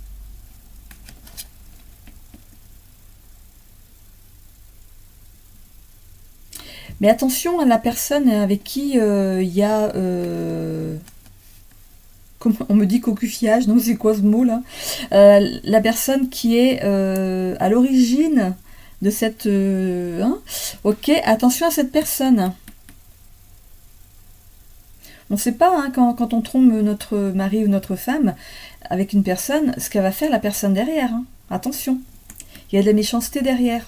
Mais attention à la personne avec qui il y a... Comme on me dit cocufiage, non c'est quoi ce mot là, la personne qui est à l'origine de cette... hein, ok, attention à cette personne. On ne sait pas, hein, quand on trompe notre mari ou notre femme avec une personne, ce qu'elle va faire la personne derrière. Hein. Attention, il y a de la méchanceté derrière.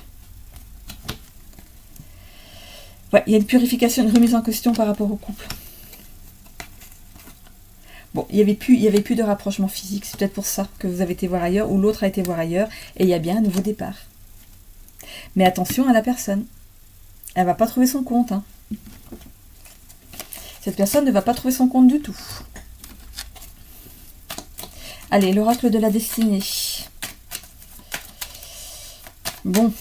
Ouais, il y a une purification, une remise en question par rapport au couple. Bon, il y avait plus de rapprochement physique. C'est peut-être pour ça que vous avez été voir ailleurs ou l'autre a été voir ailleurs. Et il y a bien un nouveau départ. Mais attention à la personne. Elle va pas trouver son compte. Hein. Cette personne ne va pas trouver son compte du tout. Allez, l'oracle de la destinée. Bon.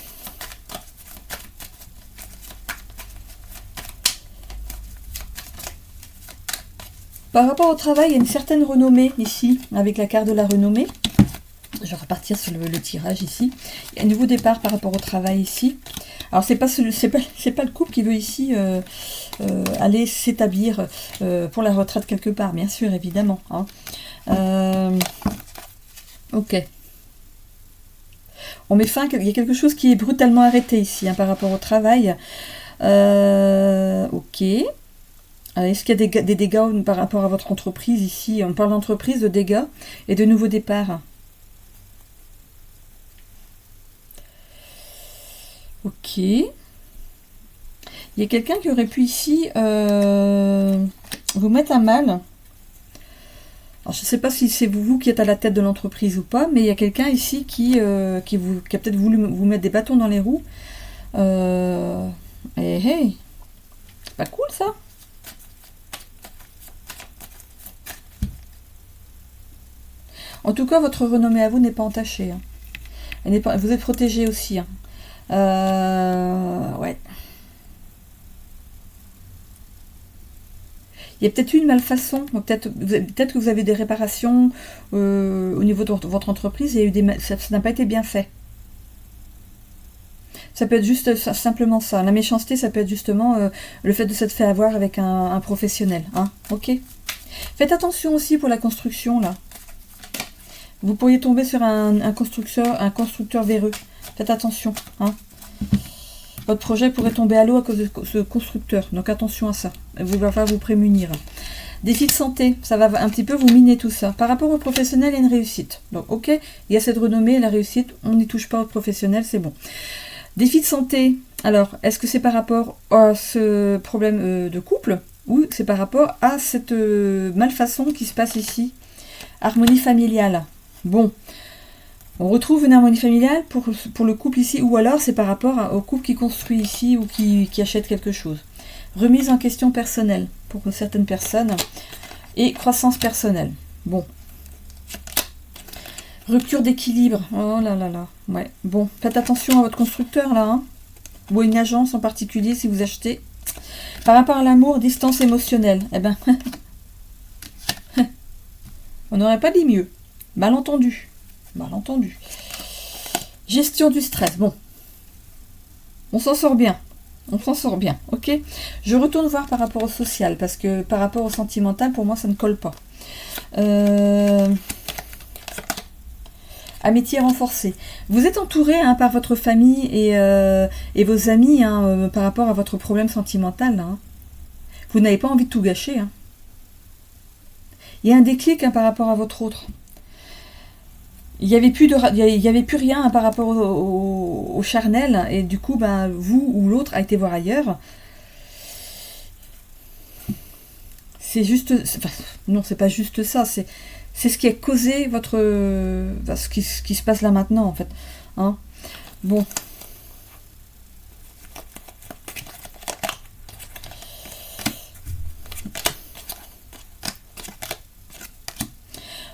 Par rapport au travail, il y a une certaine renommée ici, avec la carte de la renommée. Je vais repartir sur le tirage ici. Il y a un nouveau départ par rapport au travail ici. Alors, c'est pas le couple qui veut ici aller s'établir pour la retraite quelque part, bien sûr, évidemment. Hein. Ok. On met fin, il y a quelque chose qui est brutalement arrêté ici, hein, par rapport au travail. Ok. Est-ce qu'il y a des dégâts par rapport à votre entreprise ici? On parle d'entreprise, de dégâts et de nouveaux départs. Ok. Il y a quelqu'un qui aurait pu ici vous mettre à mal. Alors, je ne sais pas si c'est vous qui êtes à la tête de l'entreprise ou pas, mais il y a quelqu'un ici qui a peut-être voulu vous mettre des bâtons dans les roues. Hey, c'est pas cool ça? En tout cas, votre renommée à vous n'est pas entachée. Hein. Vous êtes protégé aussi. Hein. Ouais. Il y a peut-être eu une malfaçon. Peut-être que vous avez des réparations au niveau de votre entreprise et ça n'a pas été bien fait. Ça peut être juste simplement ça. La méchanceté, ça peut être justement le fait de s'être fait avoir avec un professionnel. Hein. Ok. Faites attention aussi pour la construction, là. Vous pourriez tomber sur un constructeur véreux. Faites attention. Hein. Votre projet pourrait tomber à l'eau à cause de ce constructeur. Donc attention à ça. Il va falloir vous prémunir. Défi de santé. Ça va un petit peu vous miner tout ça. Par rapport au professionnel, il y a une réussite. Donc ok, il y a cette renommée, la réussite. On n'y touche pas au professionnel, c'est bon. Défi de santé. Alors, est-ce que c'est par rapport à ce problème de couple ou c'est par rapport à cette malfaçon qui se passe ici? Harmonie familiale. Bon, on retrouve une harmonie familiale pour le couple ici, ou alors c'est par rapport au couple qui construit ici ou qui achète quelque chose. Remise en question personnelle pour certaines personnes et croissance personnelle. Bon. Rupture d'équilibre. Oh là là là. Ouais. Bon, faites attention à votre constructeur là, hein, ou à une agence en particulier si vous achetez. Par rapport à l'amour, distance émotionnelle. Eh ben, on n'aurait pas dit mieux. Malentendu. Malentendu. Gestion du stress. Bon. On s'en sort bien. On s'en sort bien. Ok. Je retourne voir par rapport au social. Parce que par rapport au sentimental, pour moi, ça ne colle pas. Amitié renforcée. Vous êtes entouré hein, par votre famille et vos amis hein, par rapport à votre problème sentimental. Hein. Vous n'avez pas envie de tout gâcher. Hein. Il y a un déclic hein, par rapport à votre autre. Il n'y avait plus rien hein, par rapport au charnel. Et du coup, ben, vous ou l'autre a été voir ailleurs. C'est juste... non, c'est pas juste ça. C'est ce qui a causé ce qui se passe là maintenant, en fait. Hein, bon.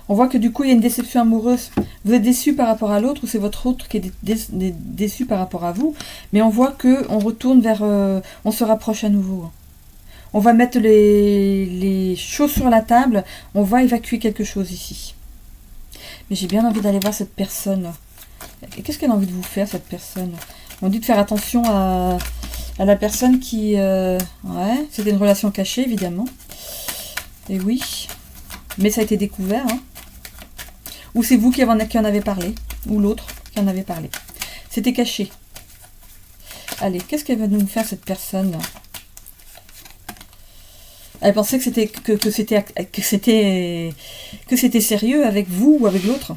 On voit que du coup, il y a une déception amoureuse. Vous êtes déçu par rapport à l'autre ou c'est votre autre qui est déçu par rapport à vous. Mais on voit qu'on retourne vers... on se rapproche à nouveau. On va mettre les choses sur la table. On va évacuer quelque chose ici. Mais j'ai bien envie d'aller voir cette personne. Qu'est-ce qu'elle a envie de vous faire, cette personne? On dit de faire attention à la personne qui... ouais, c'était une relation cachée, évidemment. Et oui. Mais ça a été découvert. Hein. Ou c'est vous qui en avez parlé. Ou l'autre qui en avait parlé. C'était caché. Allez, qu'est-ce qu'elle va nous faire, cette personne? Elle pensait que c'était sérieux avec vous ou avec l'autre.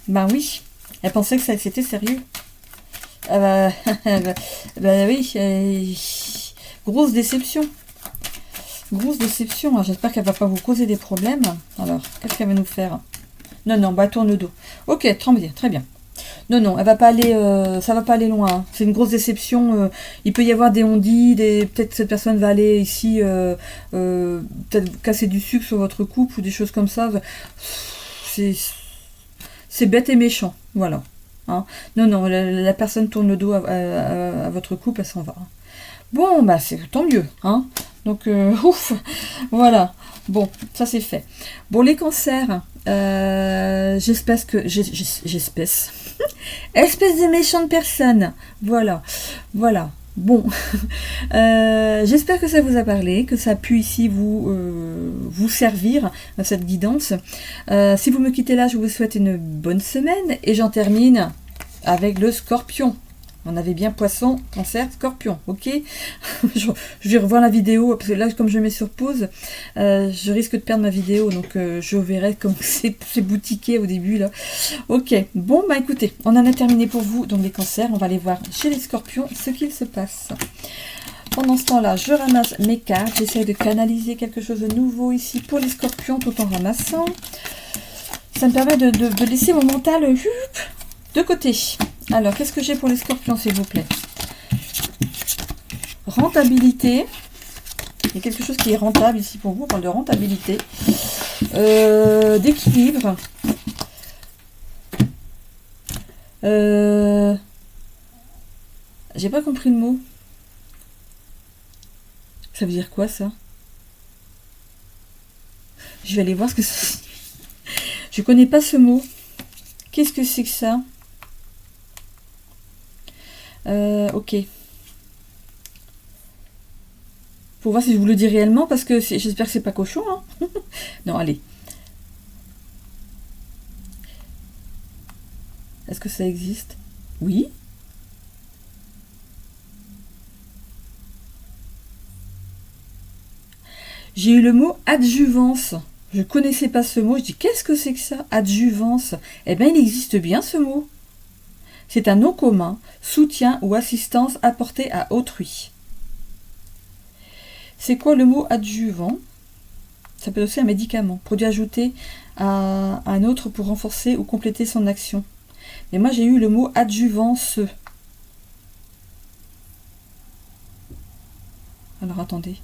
Ben oui. Elle pensait que c'était sérieux. Ben oui. Grosse déception. Grosse déception. J'espère qu'elle va pas vous causer des problèmes. Alors, qu'est-ce qu'elle va nous faire? Non, bah tourne le dos. Ok, très bien. Non, elle va pas aller, ça va pas aller loin. Hein. C'est une grosse déception. Il peut y avoir des on-dit, peut-être que cette personne va aller ici, peut-être casser du sucre sur votre couple ou des choses comme ça. C'est bête et méchant, voilà. Hein. Non, la personne tourne le dos à votre couple, elle s'en va. Bon, bah c'est tant mieux, hein. Donc, ouf, voilà. Bon, ça c'est fait. Bon, les cancers, j'espèce espèce de méchante personne. Voilà. Bon, j'espère que ça vous a parlé, que ça a pu ici vous servir, cette guidance. Si vous me quittez là, je vous souhaite une bonne semaine et j'en termine avec le scorpion. On avait bien poisson, cancer, scorpion, ok. Je vais revoir la vidéo, parce que là, comme je mets sur pause, je risque de perdre ma vidéo, donc je verrai comment c'est boutiqué au début, là. Ok, bon, bah écoutez, on en a terminé pour vous, donc les cancers, on va aller voir chez les scorpions ce qu'il se passe. Pendant ce temps-là, je ramasse mes cartes, j'essaie de canaliser quelque chose de nouveau ici pour les scorpions, tout en ramassant. Ça me permet de laisser mon mental de côté. Alors, qu'est-ce que j'ai pour les scorpions, s'il vous plaît? Rentabilité. Il y a quelque chose qui est rentable ici pour vous. On parle de rentabilité. D'équilibre. J'ai pas compris le mot. Ça veut dire quoi, ça? Je vais aller voir ce que c'est. Je connais pas ce mot. Qu'est-ce que c'est que ça? Ok. Pour voir si je vous le dis réellement, parce que j'espère que c'est pas cochon. Hein. Non, allez. Est-ce que ça existe? Oui. J'ai eu le mot adjuvance. Je connaissais pas ce mot. Je dis, qu'est-ce que c'est que ça? Adjuvance. Eh bien, il existe bien ce mot. C'est un nom commun, soutien ou assistance apportée à autrui. C'est quoi le mot adjuvant? Ça peut être aussi un médicament, produit ajouté à un autre pour renforcer ou compléter son action. Mais moi j'ai eu le mot adjuvance. Alors attendez.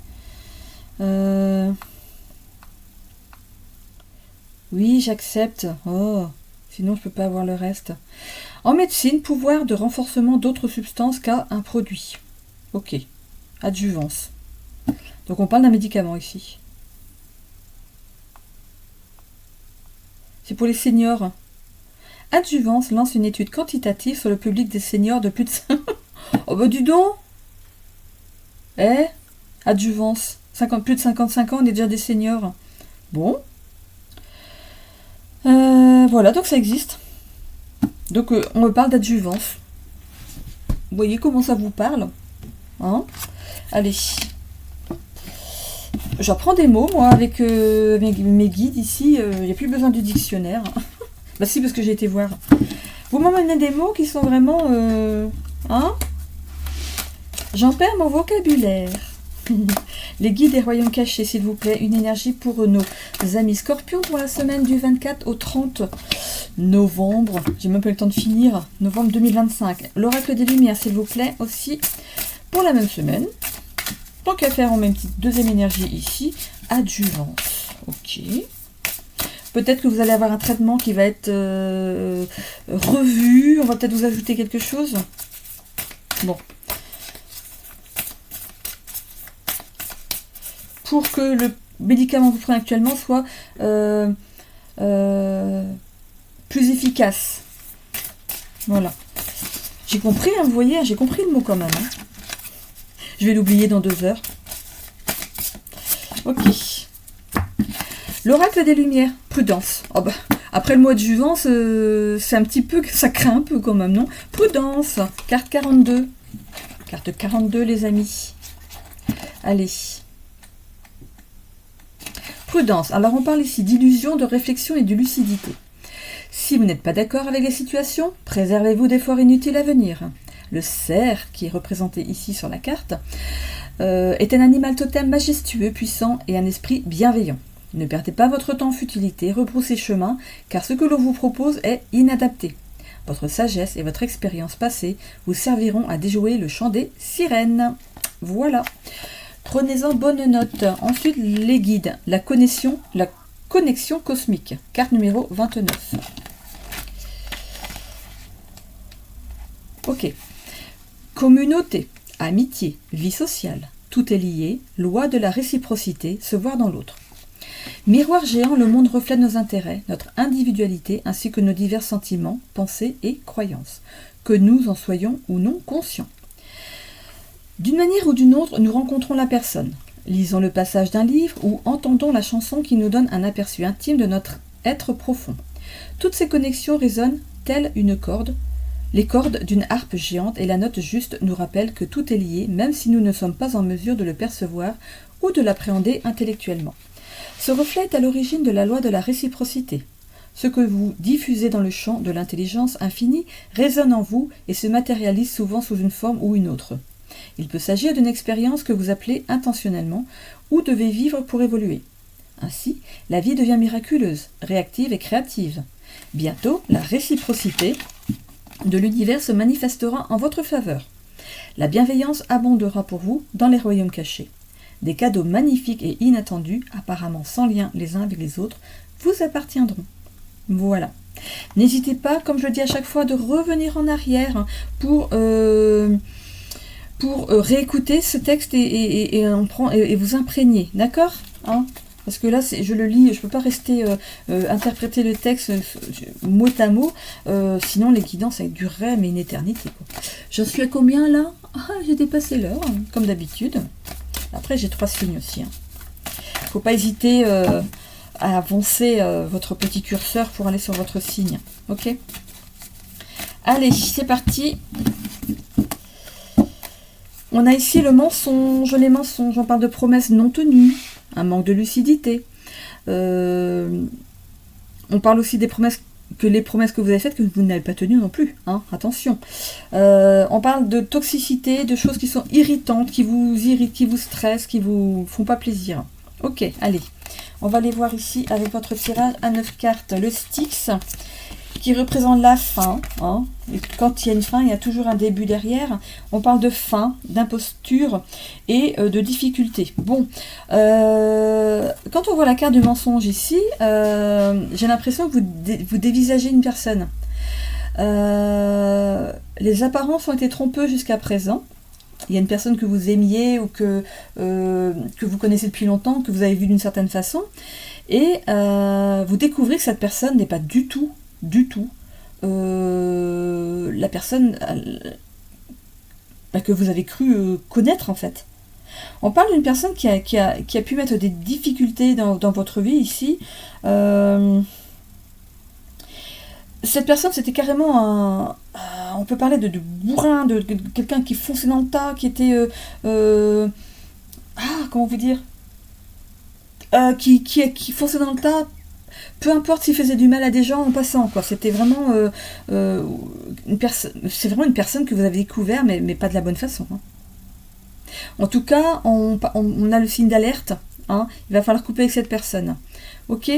Oui, j'accepte. Oh, sinon je peux pas avoir le reste. En médecine, pouvoir de renforcement d'autres substances qu'à un produit. Ok. Adjuvance. Donc on parle d'un médicament ici. C'est pour les seniors. Adjuvance lance une étude quantitative sur le public des seniors de plus de 5... Oh bah dis donc. Adjuvance. Plus de 55 ans, on est déjà des seniors. Bon. Voilà, donc ça existe. Donc on me parle d'adjuvance. Vous voyez comment ça vous parle, hein? Allez. J'apprends des mots, moi, avec mes guides ici. Il n'y a plus besoin du dictionnaire. Bah si, parce que j'ai été voir. Vous m'emmenez des mots qui sont vraiment... hein? J'en perds mon vocabulaire. Les guides des royaumes cachés, s'il vous plaît. Une énergie pour nos amis scorpions pour la semaine du 24 au 30 novembre. J'ai même pas eu le temps de finir. Novembre 2025. L'oracle des lumières, s'il vous plaît, aussi pour la même semaine. Tant qu'à faire, on met une petite deuxième énergie ici. Adjuvance. Ok. Peut-être que vous allez avoir un traitement qui va être revu. On va peut-être vous ajouter quelque chose. Bon. Pour que le médicament que vous prenez actuellement soit plus efficace. Voilà. J'ai compris, hein, vous voyez, j'ai compris le mot quand même. Hein. Je vais l'oublier dans 2 heures. Ok. L'oracle des Lumières, prudence. Oh bah, après le mois de Juvent, c'est un petit peu, ça craint un peu quand même, non? Prudence, carte 42. Carte 42, les amis. Allez. Prudence. Alors on parle ici d'illusion, de réflexion et de lucidité. Si vous n'êtes pas d'accord avec la situation, préservez-vous d'efforts inutiles à venir. Le cerf, qui est représenté ici sur la carte, est un animal totem majestueux, puissant et un esprit bienveillant. Ne perdez pas votre temps en futilité, rebroussez chemin, car ce que l'on vous propose est inadapté. Votre sagesse et votre expérience passée vous serviront à déjouer le chant des sirènes. Voilà. Prenez-en bonne note. Ensuite, les guides. La connexion cosmique. Carte numéro 29. Ok. Communauté, amitié, vie sociale. Tout est lié. Loi de la réciprocité, se voir dans l'autre. Miroir géant, le monde reflète nos intérêts, notre individualité, ainsi que nos divers sentiments, pensées et croyances, que nous en soyons ou non conscients. D'une manière ou d'une autre, nous rencontrons la personne. Lisons le passage d'un livre ou entendons la chanson qui nous donne un aperçu intime de notre être profond. Toutes ces connexions résonnent telles une corde. Les cordes d'une harpe géante et la note juste nous rappellent que tout est lié, même si nous ne sommes pas en mesure de le percevoir ou de l'appréhender intellectuellement. Ce reflet est à l'origine de la loi de la réciprocité. Ce que vous diffusez dans le champ de l'intelligence infinie résonne en vous et se matérialise souvent sous une forme ou une autre. Il peut s'agir d'une expérience que vous appelez intentionnellement ou devez vivre pour évoluer. Ainsi, la vie devient miraculeuse, réactive et créative. Bientôt, la réciprocité de l'univers se manifestera en votre faveur. La bienveillance abondera pour vous dans les royaumes cachés. Des cadeaux magnifiques et inattendus, apparemment sans lien les uns avec les autres, vous appartiendront. Voilà. N'hésitez pas, comme je le dis à chaque fois, de revenir en arrière pour réécouter ce texte et vous imprégner, d'accord, hein? Parce que là, je le lis, je ne peux pas rester interpréter le texte mot à mot, sinon les guidances dureraient mais une éternité. J'en suis à combien là? Ah, j'ai dépassé l'heure, comme d'habitude. Après, j'ai 3 signes aussi. Il ne faut pas hésiter à avancer votre petit curseur pour aller sur votre signe. Ok? Allez, c'est parti. On a ici le mensonge, les mensonges. On parle de promesses non tenues, un manque de lucidité. On parle aussi des promesses les promesses que vous avez faites que vous n'avez pas tenues non plus. Hein, attention. On parle de toxicité, de choses qui sont irritantes, qui vous irritent, qui vous stressent, qui vous font pas plaisir. Ok, allez. On va aller voir ici avec votre tirage à 9 cartes. Le Styx, qui représente la fin. Hein. Et quand il y a une fin, il y a toujours un début derrière. On parle de fin, d'imposture et de difficulté. Bon, quand on voit la carte du mensonge ici, j'ai l'impression que vous dévisagez une personne. Les apparences ont été trompeuses jusqu'à présent. Il y a une personne que vous aimiez ou que vous connaissez depuis longtemps, que vous avez vu d'une certaine façon, et vous découvrez que cette personne n'est pas du tout la personne que vous avez cru connaître en fait. On parle d'une personne qui a pu mettre des difficultés dans votre vie ici. Cette personne, c'était carrément on peut parler de bourrin, de quelqu'un qui fonçait dans le tas, qui était... comment vous dire qui fonçait dans le tas, peu importe s'il faisait du mal à des gens en passant, quoi. C'était vraiment c'est vraiment une personne que vous avez découvert, mais pas de la bonne façon. Hein. En tout cas, on a le signe d'alerte. Hein. Il va falloir couper avec cette personne. Ok.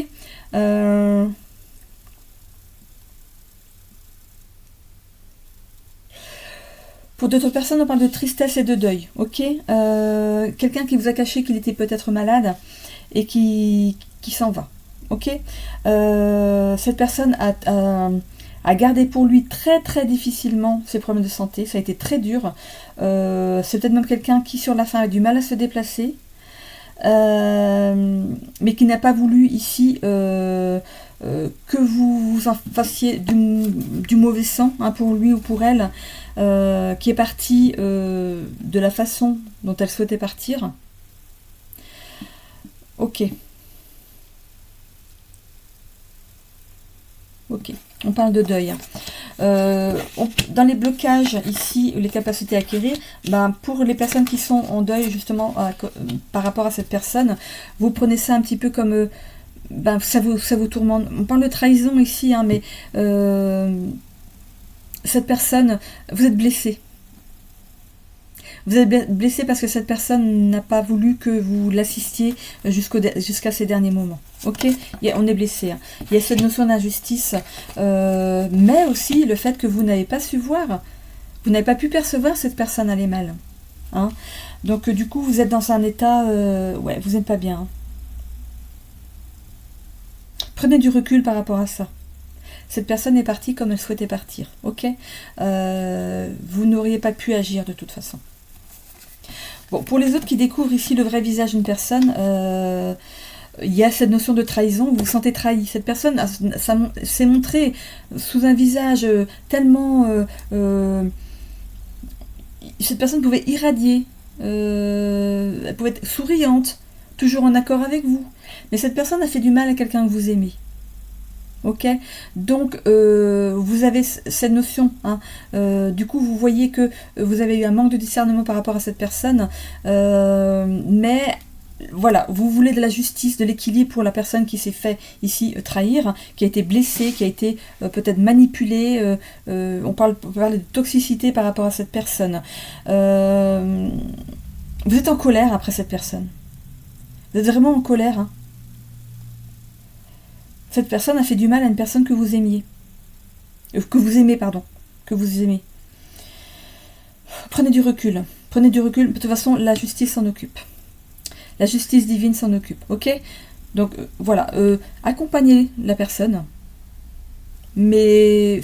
Pour d'autres personnes, on parle de tristesse et de deuil. Ok. Quelqu'un qui vous a caché qu'il était peut-être malade et qui s'en va. Ok. Cette personne a gardé pour lui très très difficilement ses problèmes de santé. Ça a été très dur. C'est peut-être même quelqu'un qui sur la fin a du mal à se déplacer. Mais qui n'a pas voulu ici que vous en fassiez du mauvais sang, hein, pour lui ou pour elle, qui est partie de la façon dont elle souhaitait partir. Ok. Ok, on parle de deuil. Dans les blocages ici, les capacités à acquérir, ben, pour les personnes qui sont en deuil justement par rapport à cette personne, vous prenez ça un petit peu comme ben, ça vous tourmente. On parle de trahison ici, hein, mais cette personne, vous êtes blessé. Vous êtes blessé parce que cette personne n'a pas voulu que vous l'assistiez jusqu'à ces derniers moments. Ok, on est blessé. Hein. Il y a cette notion d'injustice, mais aussi le fait que vous n'avez pas su voir, vous n'avez pas pu percevoir cette personne allait mal. Hein. Donc du coup, vous êtes dans un état, ouais, vous n'êtes pas bien. Hein. Prenez du recul par rapport à ça. Cette personne est partie comme elle souhaitait partir. Ok, vous n'auriez pas pu agir de toute façon. Bon, pour les autres qui découvrent ici le vrai visage d'une personne, il y a cette notion de trahison, vous vous sentez trahi. Cette personne s'est montrée sous un visage tellement... cette personne pouvait irradier, elle pouvait être souriante, toujours en accord avec vous. Mais cette personne a fait du mal à quelqu'un que vous aimez. Ok, donc vous avez cette notion, hein, du coup vous voyez que vous avez eu un manque de discernement par rapport à cette personne, mais voilà, vous voulez de la justice, de l'équilibre pour la personne qui s'est fait ici trahir, qui a été blessée, qui a été peut-être manipulée, on peut parler de toxicité par rapport à cette personne. Vous êtes en colère après cette personne, vous êtes vraiment en colère, hein. Cette personne a fait du mal à une personne que vous aimiez. Que vous aimez, pardon. Que vous aimez. Prenez du recul. Prenez du recul. De toute façon, la justice s'en occupe. La justice divine s'en occupe. Ok ? Donc, voilà. Accompagnez la personne. Mais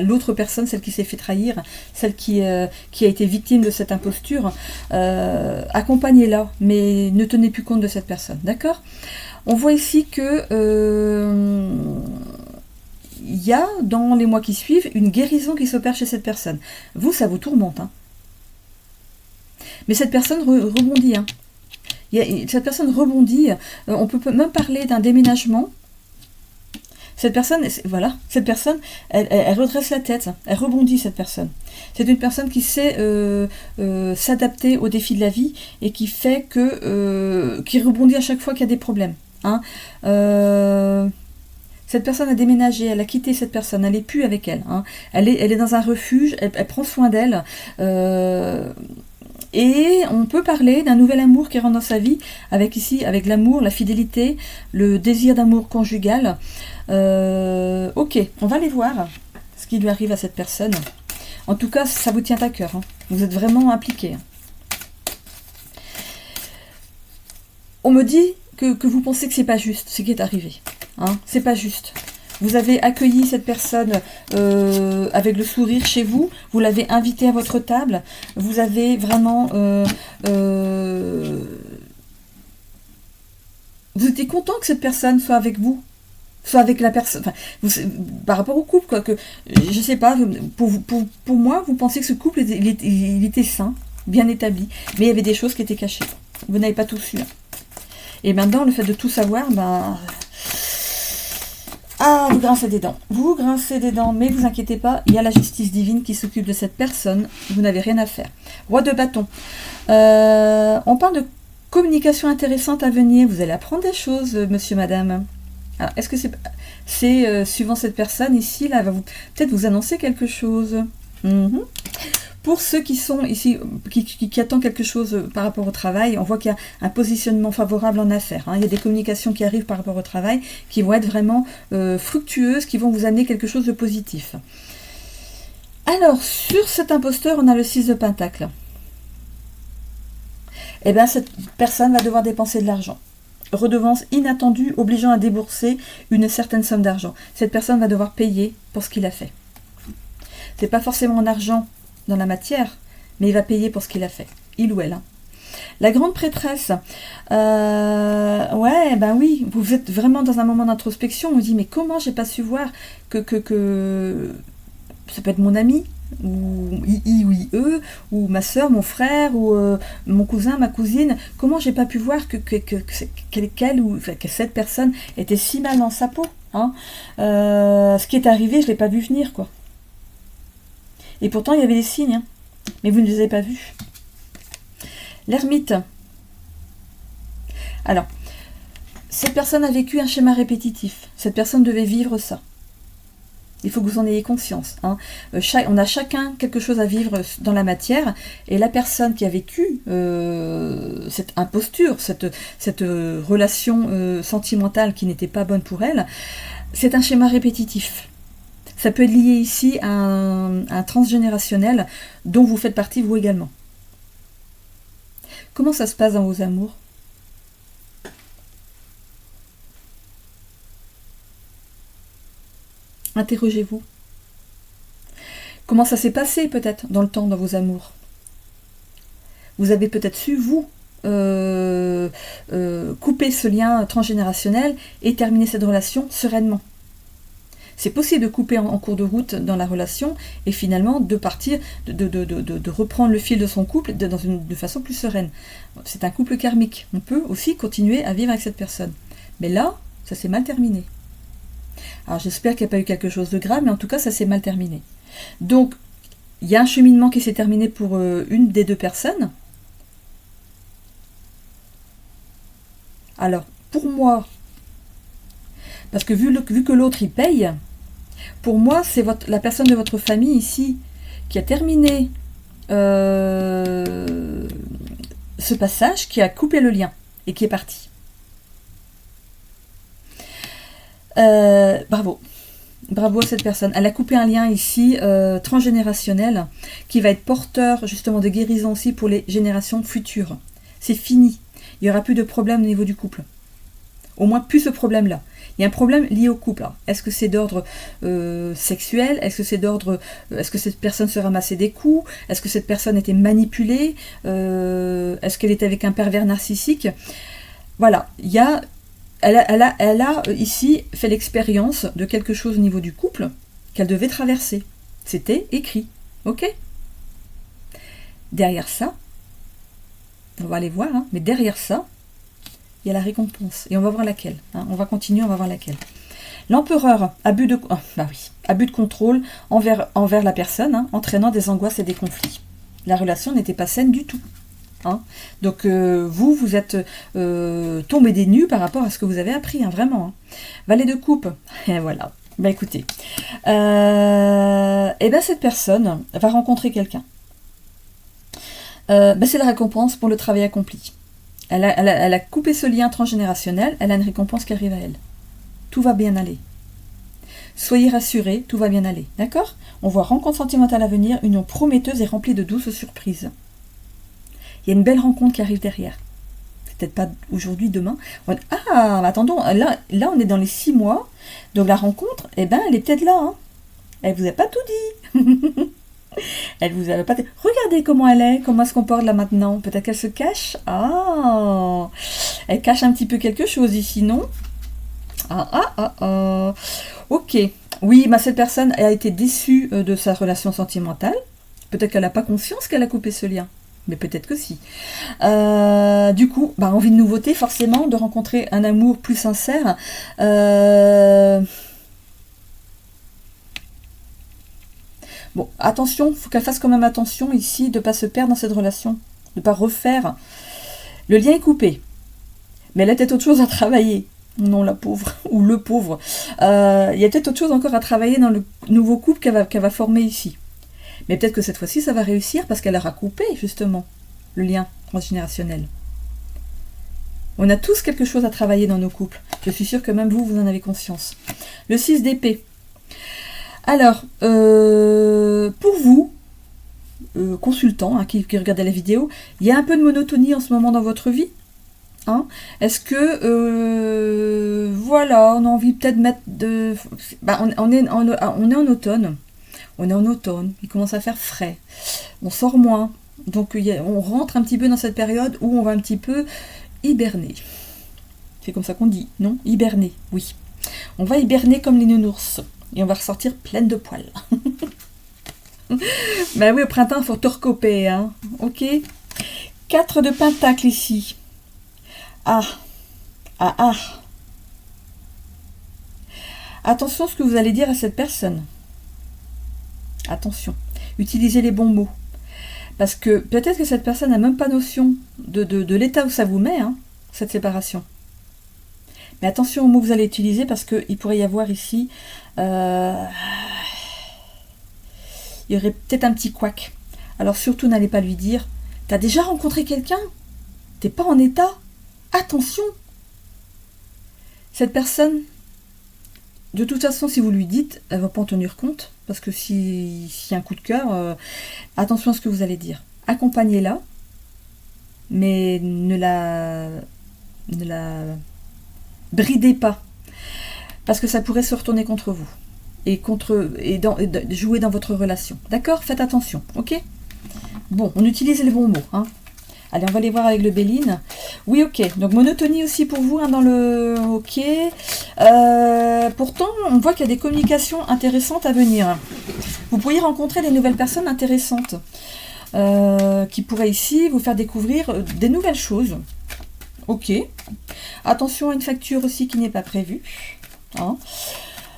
l'autre personne, celle qui s'est fait trahir, celle qui a été victime de cette imposture, accompagnez-la. Mais ne tenez plus compte de cette personne. D'accord ? On voit ici que il y a, dans les mois qui suivent, une guérison qui s'opère chez cette personne. Vous, ça vous tourmente. Hein. Mais cette personne rebondit. Hein. Cette personne rebondit. On peut même parler d'un déménagement. Cette personne, voilà, cette personne, elle redresse la tête. Elle rebondit, cette personne. C'est une personne qui sait s'adapter aux défis de la vie et qui fait qui rebondit à chaque fois qu'il y a des problèmes. Hein. Cette personne a déménagé, elle a quitté cette personne, elle n'est plus avec elle. Hein. Elle est dans un refuge, elle prend soin d'elle. Et on peut parler d'un nouvel amour qui rentre dans sa vie, avec l'amour, la fidélité, le désir d'amour conjugal. Ok, on va aller voir ce qui lui arrive à cette personne. En tout cas, ça vous tient à cœur. Hein. Vous êtes vraiment impliqué. On me dit que vous pensez que c'est pas juste ce qui est arrivé. Hein, c'est pas juste. Vous avez accueilli cette personne avec le sourire chez vous. Vous l'avez invitée à votre table. Vous avez vraiment... vous étiez content que cette personne soit avec vous, soit avec la personne... Enfin, par rapport au couple, quoi. Que, je sais pas, pour moi, vous pensez que ce couple, il était sain, bien établi. Mais il y avait des choses qui étaient cachées. Vous n'avez pas tout su. Hein. Et maintenant, le fait de tout savoir, ben... Ah, vous grincez des dents. Vous grincez des dents, mais vous inquiétez pas, il y a la justice divine qui s'occupe de cette personne. Vous n'avez rien à faire. Roi de bâton. On parle de communication intéressante à venir. Vous allez apprendre des choses, monsieur, madame. Alors, est-ce que c'est suivant cette personne ici, là, elle va peut-être vous annoncer quelque chose. Pour ceux qui sont ici, qui attendent quelque chose par rapport au travail, on voit qu'il y a un positionnement favorable en affaires. Hein. Il y a des communications qui arrivent par rapport au travail qui vont être vraiment fructueuses, qui vont vous amener quelque chose de positif. Alors, sur cet imposteur, on a le 6 de Pentacle. Eh bien, cette personne va devoir dépenser de l'argent. redevance inattendue obligeant à débourser une certaine somme d'argent. Cette personne va devoir payer pour ce qu'il a fait. C'est pas forcément en argent dans la matière, mais il va payer pour ce qu'il a fait. Il ou elle. Hein. La grande prêtresse, ouais, ben oui, vous êtes vraiment dans un moment d'introspection. On vous dit, mais comment j'ai pas su voir que ça peut être mon ami, ou I ou IE, ou ma soeur, mon frère, ou mon cousin, ma cousine. Comment j'ai pas pu voir que cette personne était si mal dans sa peau, hein. Ce qui est arrivé, je l'ai pas vu venir, quoi. Et pourtant, il y avait des signes, hein, mais vous ne les avez pas vus. L'ermite. Alors, cette personne a vécu un schéma répétitif. Cette personne devait vivre ça. Il faut que vous en ayez conscience. Hein. On a chacun quelque chose à vivre dans la matière. Et la personne qui a vécu cette imposture, cette relation sentimentale qui n'était pas bonne pour elle, c'est un schéma répétitif. Ça peut être lié ici à un transgénérationnel dont vous faites partie vous également. Comment ça se passe dans vos amours? Interrogez-vous. Comment ça s'est passé peut-être dans le temps dans vos amours? Vous avez peut-être su, vous, couper ce lien transgénérationnel et terminer cette relation sereinement. C'est possible de couper en cours de route dans la relation et finalement de partir, de reprendre le fil de son couple de façon plus sereine. C'est un couple karmique. On peut aussi continuer à vivre avec cette personne. Mais là, ça s'est mal terminé. Alors j'espère qu'il n'y a pas eu quelque chose de grave, mais en tout cas, ça s'est mal terminé. Donc, il y a un cheminement qui s'est terminé pour une des deux personnes. Alors, pour moi, parce que vu que l'autre, il paye, pour moi, c'est la personne de votre famille ici qui a terminé ce passage, qui a coupé le lien et qui est parti. Bravo. Bravo à cette personne. Elle a coupé un lien ici transgénérationnel qui va être porteur justement de guérison aussi pour les générations futures. C'est fini. Il n'y aura plus de problème au niveau du couple. Au moins plus ce problème-là. Il y a un problème lié au couple. Est-ce que c'est d'ordre sexuel? Est-ce que c'est d'ordre... Est-ce que cette personne se ramassait des coups? Est-ce que cette personne était manipulée? Est-ce qu'elle était avec un pervers narcissique? Voilà. Elle a ici fait l'expérience de quelque chose au niveau du couple qu'elle devait traverser. C'était écrit. Ok? Derrière ça, on va aller voir, hein, mais derrière ça, il y a la récompense. Et on va voir laquelle. Hein. On va continuer, on va voir laquelle. L'empereur, abus de contrôle envers la personne, hein, entraînant des angoisses et des conflits. La relation n'était pas saine du tout. Hein. Donc vous êtes tombé des nues par rapport à ce que vous avez appris, hein, vraiment. Hein. Valet de coupe, et voilà. Bah écoutez, et ben cette personne va rencontrer quelqu'un. C'est la récompense pour le travail accompli. Elle a coupé ce lien transgénérationnel, elle a une récompense qui arrive à elle. Tout va bien aller. Soyez rassurés, tout va bien aller. D'accord? On voit rencontre sentimentale à venir, union prometteuse et remplie de douces surprises. Il y a une belle rencontre qui arrive derrière. C'est peut-être pas aujourd'hui, demain. Ah, attendons, là on est dans les 6 mois. Donc la rencontre, eh ben, elle est peut-être là. Hein. Elle vous a pas tout dit. Elle vous a pas dit. Regardez comment elle est, comment elle se comporte là maintenant. Peut-être qu'elle se cache. Ah, elle cache un petit peu quelque chose ici, non? Ok. Oui, cette personne a été déçue de sa relation sentimentale. Peut-être qu'elle n'a pas conscience qu'elle a coupé ce lien. Mais peut-être que si. Du coup, envie de nouveauté, forcément, de rencontrer un amour plus sincère. Bon, attention, il faut qu'elle fasse quand même attention ici de ne pas se perdre dans cette relation, de ne pas refaire. Le lien est coupé, mais elle a peut-être autre chose à travailler. Non, la pauvre, ou le pauvre. Il y a peut-être autre chose encore à travailler dans le nouveau couple qu'elle va former ici. Mais peut-être que cette fois-ci, ça va réussir parce qu'elle aura coupé, justement, le lien transgénérationnel. On a tous quelque chose à travailler dans nos couples. Je suis sûre que même vous en avez conscience. Le 6 d'épée. Alors, pour vous, consultants qui regardez la vidéo, il y a un peu de monotonie en ce moment dans votre vie. Hein? Est-ce que, voilà, on a envie peut-être de mettre de... Bah, on est en automne. On est en automne, il commence à faire frais. On sort moins. Donc on rentre un petit peu dans cette période où on va un petit peu hiberner. C'est comme ça qu'on dit, non? Hiberner, oui. On va hiberner comme les nounours. Et on va ressortir pleine de poils. Ben oui, au printemps, il faut te recoper, hein. Ok? 4 de pentacle ici. Ah. Ah, ah. Attention à ce que vous allez dire à cette personne. Attention. Utilisez les bons mots. Parce que peut-être que cette personne n'a même pas notion de l'état où ça vous met, hein, cette séparation. Mais attention aux mots que vous allez utiliser parce qu'il pourrait y avoir ici... il y aurait peut-être un petit couac. Alors surtout, n'allez pas lui dire « T'as déjà rencontré quelqu'un? T'es pas en état? Attention !» Cette personne, de toute façon, si vous lui dites, elle va pas en tenir compte. Parce que s'il y a un coup de cœur, attention à ce que vous allez dire. Accompagnez-la, mais ne la bridez pas. Parce que ça pourrait se retourner contre vous. Et jouer dans votre relation. D'accord? Faites attention, ok? Bon, on utilise les bons mots, hein. Allez, on va les voir avec le Béline. Oui, ok. Donc, monotonie aussi pour vous, hein, dans le... Ok. Pourtant, on voit qu'il y a des communications intéressantes à venir. Vous pourriez rencontrer des nouvelles personnes intéressantes qui pourraient ici vous faire découvrir des nouvelles choses. Ok. Attention à une facture aussi qui n'est pas prévue. Hein.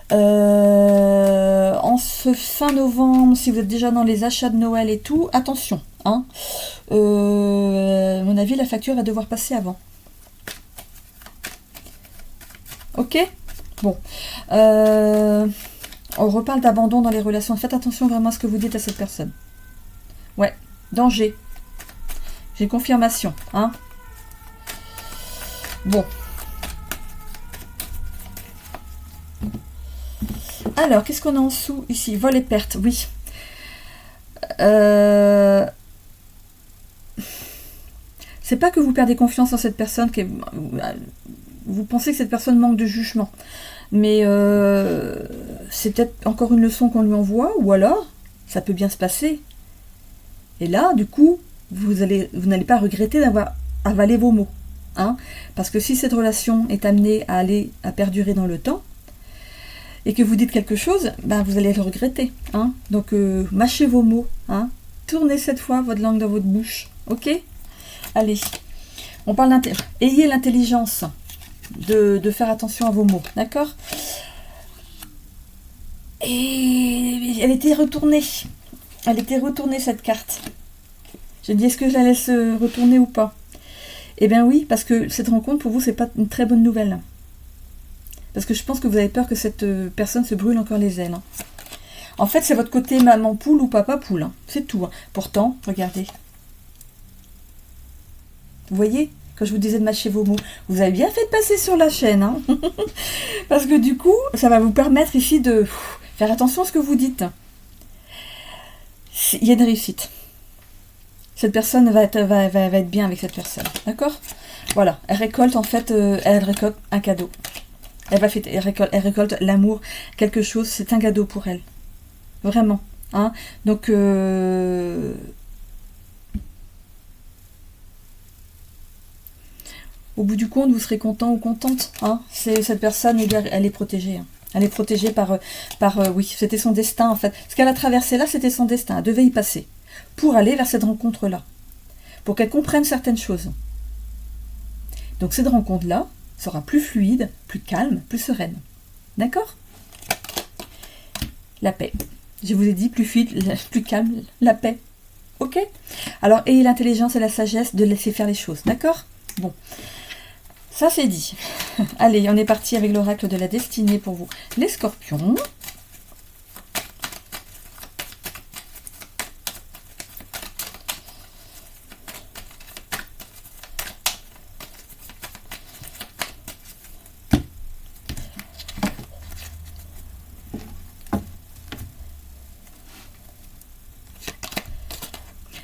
En ce fin novembre, si vous êtes déjà dans les achats de Noël et tout, attention. Hein. À mon avis, la facture va devoir passer avant. Ok? Bon. On reparle d'abandon dans les relations. Faites attention vraiment à ce que vous dites à cette personne. Ouais. Danger. J'ai confirmation. Hein? Bon. Alors, qu'est-ce qu'on a en dessous ici? Vol et perte, oui. C'est pas que vous perdez confiance en cette personne, vous pensez que cette personne manque de jugement. Mais c'est peut-être encore une leçon qu'on lui envoie, ou alors, ça peut bien se passer. Et là, du coup, vous n'allez pas regretter d'avoir avalé vos mots. Hein, parce que si cette relation est amenée à perdurer dans le temps, et que vous dites quelque chose, ben vous allez le regretter. Hein. Donc, mâchez vos mots. Hein. Tournez cette fois votre langue dans votre bouche. Ok? Allez. On parle ayez l'intelligence de faire attention à vos mots. D'accord? Et elle était retournée. Elle était retournée, cette carte. J'ai dit, est-ce que je la laisse retourner ou pas? Eh bien oui, parce que cette rencontre, pour vous, c'est pas une très bonne nouvelle. Parce que je pense que vous avez peur que cette personne se brûle encore les ailes. Hein. En fait, c'est votre côté maman poule ou papa poule. Hein. C'est tout. Hein. Pourtant, regardez. Vous voyez, quand je vous disais de mâcher vos mots, vous avez bien fait de passer sur la chaîne. Hein. Parce que du coup, ça va vous permettre ici de faire attention à ce que vous dites. Il y a une réussite. Cette personne va être bien avec cette personne. D'accord? Voilà. Elle récolte, en fait, elle récolte un cadeau. Elle récolte l'amour, quelque chose, c'est un cadeau pour elle. Vraiment. Hein. Donc, au bout du compte, vous serez content ou contente. Hein. Cette personne, elle est protégée. Hein. Elle est protégée par oui, c'était son destin, en fait. Ce qu'elle a traversé là, c'était son destin. Elle devait y passer. Pour aller vers cette rencontre-là. Pour qu'elle comprenne certaines choses. Donc, cette rencontre-là sera plus fluide, plus calme, plus sereine. D'accord? La paix. Je vous ai dit plus fluide, plus calme, la paix. Ok? Alors, ayez l'intelligence et la sagesse de laisser faire les choses. D'accord? Bon. Ça, c'est dit. Allez, on est parti avec l'oracle de la destinée pour vous. Les scorpions.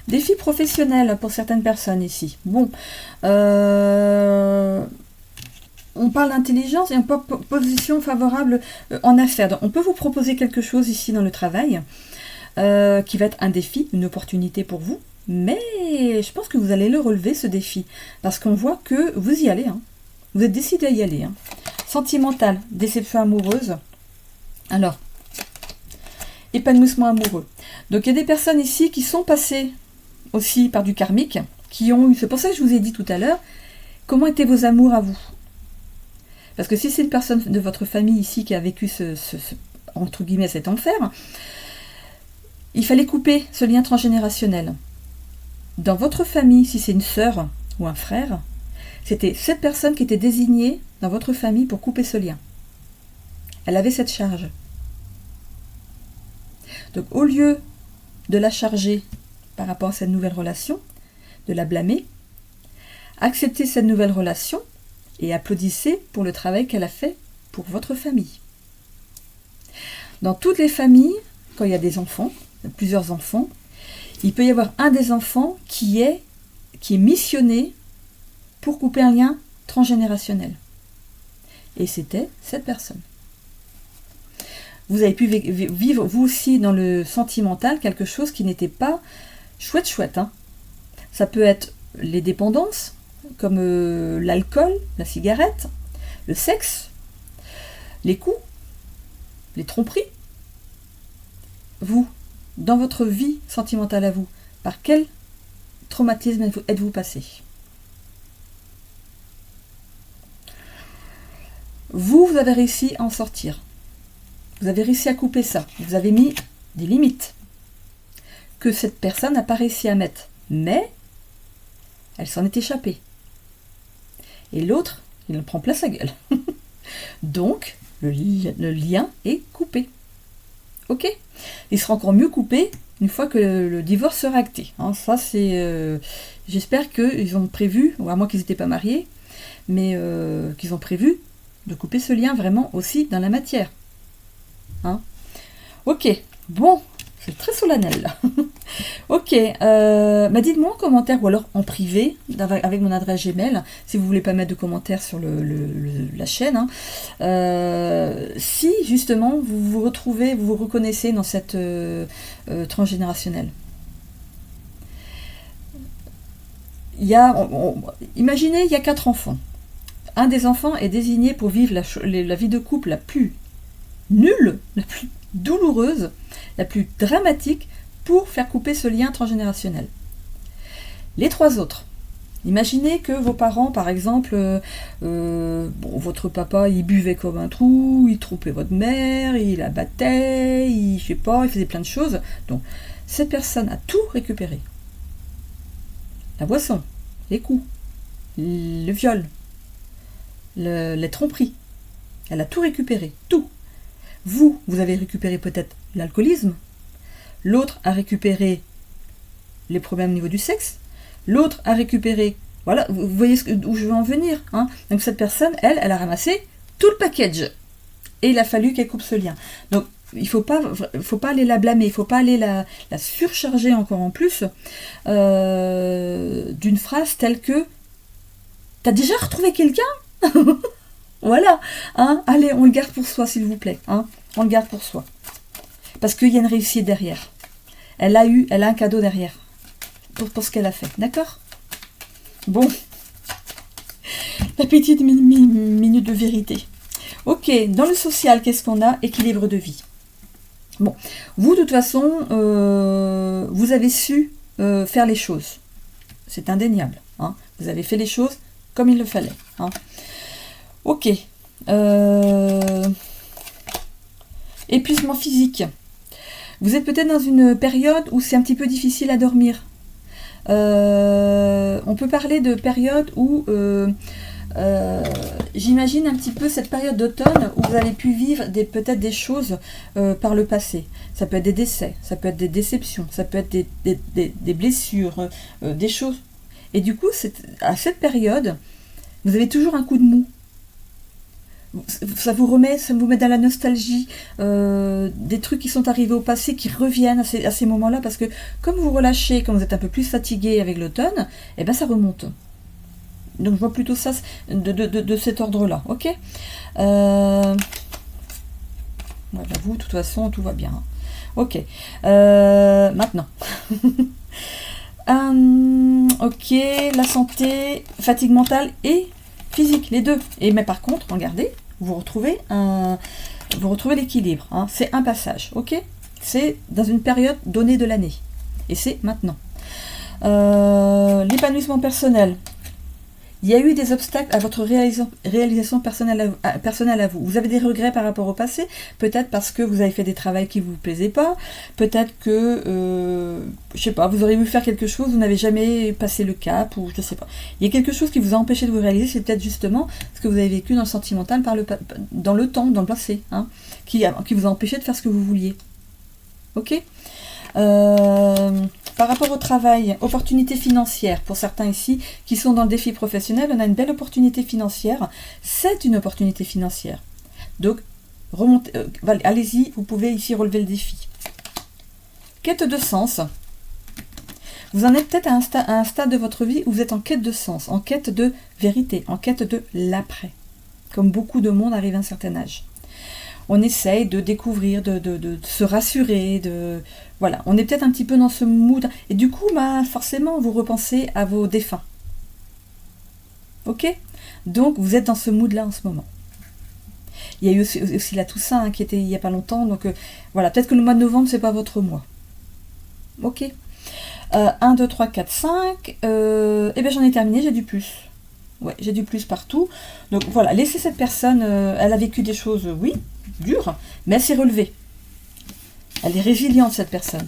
Défi professionnel pour certaines personnes ici. Bon, on parle d'intelligence et on parle de position favorable en affaires. Donc, on peut vous proposer quelque chose ici dans le travail qui va être un défi, une opportunité pour vous. Mais je pense que vous allez le relever, ce défi. Parce qu'on voit que vous y allez. Hein. Vous êtes décidé à y aller. Hein. Sentimental, déception amoureuse. Alors, épanouissement amoureux. Donc, il y a des personnes ici qui sont passées aussi par du karmique, qui ont eu... C'est pour ça que je vous ai dit tout à l'heure, comment étaient vos amours à vous? Parce que si c'est une personne de votre famille ici qui a vécu entre guillemets, cet enfer, il fallait couper ce lien transgénérationnel. Dans votre famille, si c'est une sœur ou un frère, c'était cette personne qui était désignée dans votre famille pour couper ce lien. Elle avait cette charge. Donc au lieu de la charger par rapport à cette nouvelle relation, de la blâmer, acceptez cette nouvelle relation et applaudissez pour le travail qu'elle a fait pour votre famille. Dans toutes les familles, quand il y a des enfants, plusieurs enfants, il peut y avoir un des enfants qui est missionné pour couper un lien transgénérationnel. Et c'était cette personne. Vous avez pu vivre, vous aussi, dans le sentimental, quelque chose qui n'était pas chouette. Hein. Ça peut être les dépendances, comme l'alcool, la cigarette, le sexe, les coups, les tromperies. Vous, dans votre vie sentimentale à vous, par quel traumatisme êtes-vous passé? Vous avez réussi à en sortir. Vous avez réussi à couper ça. Vous avez mis des limites que cette personne n'a pas réussi à mettre. Mais elle s'en est échappée. Et l'autre, il en prend plein sa gueule. Donc, le lien est coupé. Ok? Il sera encore mieux coupé une fois que le divorce sera acté. Hein, ça, c'est... j'espère qu'ils ont prévu, ou à moins qu'ils n'étaient pas mariés, mais qu'ils ont prévu de couper ce lien vraiment aussi dans la matière. Hein? Ok, bon, c'est très solennel là. Ok, dites-moi en commentaire ou alors en privé avec mon adresse Gmail, si vous voulez pas mettre de commentaires sur la chaîne, hein, si justement vous vous retrouvez, vous vous reconnaissez dans cette transgénérationnelle. Imaginez, il y a 4 enfants. Un des enfants est désigné pour vivre la vie de couple la plus nulle, la plus douloureuse, la plus dramatique pour faire couper ce lien transgénérationnel. Les 3 autres, imaginez que vos parents, par exemple, votre papa, il buvait comme un trou, il trompait votre mère, il la battait, il faisait plein de choses. Donc, cette personne a tout récupéré. La boisson, les coups, le viol, les tromperies. Elle a tout récupéré, tout. Vous avez récupéré peut-être l'alcoolisme. L'autre a récupéré les problèmes au niveau du sexe. L'autre a récupéré... Voilà, vous voyez où je veux en venir. Hein. Donc cette personne, elle a ramassé tout le package. Et il a fallu qu'elle coupe ce lien. Donc il ne faut pas aller la blâmer, il ne faut pas aller la surcharger encore en plus d'une phrase telle que « T'as déjà retrouvé quelqu'un ?» Voilà, hein, allez, on le garde pour soi, s'il vous plaît. Hein, on le garde pour soi. Parce qu'il y a une réussite derrière. Elle a un cadeau derrière. Pour ce qu'elle a fait. D'accord? Bon. La petite minute de vérité. Ok, dans le social, qu'est-ce qu'on a? Équilibre de vie. Bon, vous, de toute façon, vous avez su faire les choses. C'est indéniable. Hein. Vous avez fait les choses comme il le fallait. Hein. Ok. Épuisement physique. Vous êtes peut-être dans une période où c'est un petit peu difficile à dormir. On peut parler de période où j'imagine un petit peu cette période d'automne où vous avez pu vivre peut-être des choses par le passé. Ça peut être des décès, ça peut être des déceptions, ça peut être des blessures, des choses. Et du coup, à cette période, vous avez toujours un coup de mou. Ça vous met dans la nostalgie des trucs qui sont arrivés au passé, qui reviennent à ces moments-là, parce que comme vous relâchez, comme vous êtes un peu plus fatigué avec l'automne, eh ben ça remonte. Donc je vois plutôt ça de cet ordre-là, ok. Voilà, vous, de toute façon, tout va bien. Ok. Maintenant. Ok, la santé, fatigue mentale et physique, les deux. Et mais par contre, regardez, vous retrouvez l'équilibre. Hein. C'est un passage, ok. C'est dans une période donnée de l'année. Et c'est maintenant. L'épanouissement personnel. Il y a eu des obstacles à votre réalisation personnelle à vous. Vous avez des regrets par rapport au passé, peut-être parce que vous avez fait des travaux qui ne vous plaisaient pas, peut-être que, je sais pas, vous auriez voulu faire quelque chose, vous n'avez jamais passé le cap, ou je sais pas. Il y a quelque chose qui vous a empêché de vous réaliser, c'est peut-être justement ce que vous avez vécu dans le sentimental, dans le temps, dans le passé, hein, qui vous a empêché de faire ce que vous vouliez. Ok. Par rapport au travail, opportunité financière, pour certains ici qui sont dans le défi professionnel, on a une belle opportunité financière. C'est une opportunité financière. Donc, allez-y, vous pouvez ici relever le défi. Quête de sens. Vous en êtes peut-être à un stade de votre vie où vous êtes en quête de sens, en quête de vérité, en quête de l'après. Comme beaucoup de monde arrive à un certain âge. On essaye de découvrir, de se rassurer, voilà, on est peut-être un petit peu dans ce mood, et du coup, forcément, vous repensez à vos défunts. Ok? Donc, vous êtes dans ce mood-là en ce moment. Il y a eu aussi la Toussaint, hein, qui était il n'y a pas longtemps, donc voilà, peut-être que le mois de novembre, c'est pas votre mois. Ok? 1, 2, 3, 4, 5, et bien j'en ai terminé, j'ai du plus. Ouais, j'ai du plus partout. Donc voilà, laissez cette personne, elle a vécu des choses, oui, dures, mais elle s'est relevée. Elle est résiliente, cette personne.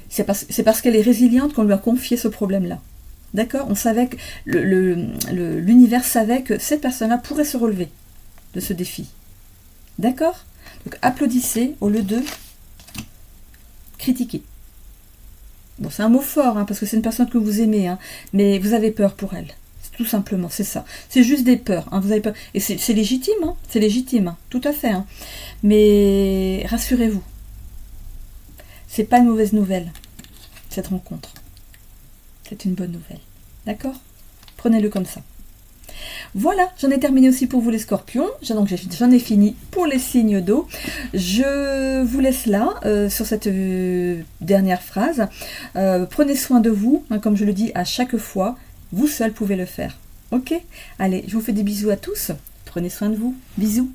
C'est parce qu'elle est résiliente qu'on lui a confié ce problème-là. D'accord? On savait que l'univers savait que cette personne-là pourrait se relever de ce défi. D'accord? Donc applaudissez au lieu de critiquer. Bon, c'est un mot fort, hein, parce que c'est une personne que vous aimez, hein, mais vous avez peur pour elle. Tout simplement, c'est ça. C'est juste des peurs. Hein, vous avez peur. Et c'est légitime, hein, c'est légitime, hein, tout à fait. Hein. Mais rassurez-vous, c'est pas une mauvaise nouvelle, cette rencontre. C'est une bonne nouvelle. D'accord? Prenez-le comme ça. Voilà, j'en ai terminé aussi pour vous les scorpions. J'en ai fini pour les signes d'eau. Je vous laisse là, sur cette dernière phrase. Prenez soin de vous, hein, comme je le dis à chaque fois. Vous seul pouvez le faire. Ok? Allez, je vous fais des bisous à tous. Prenez soin de vous. Bisous.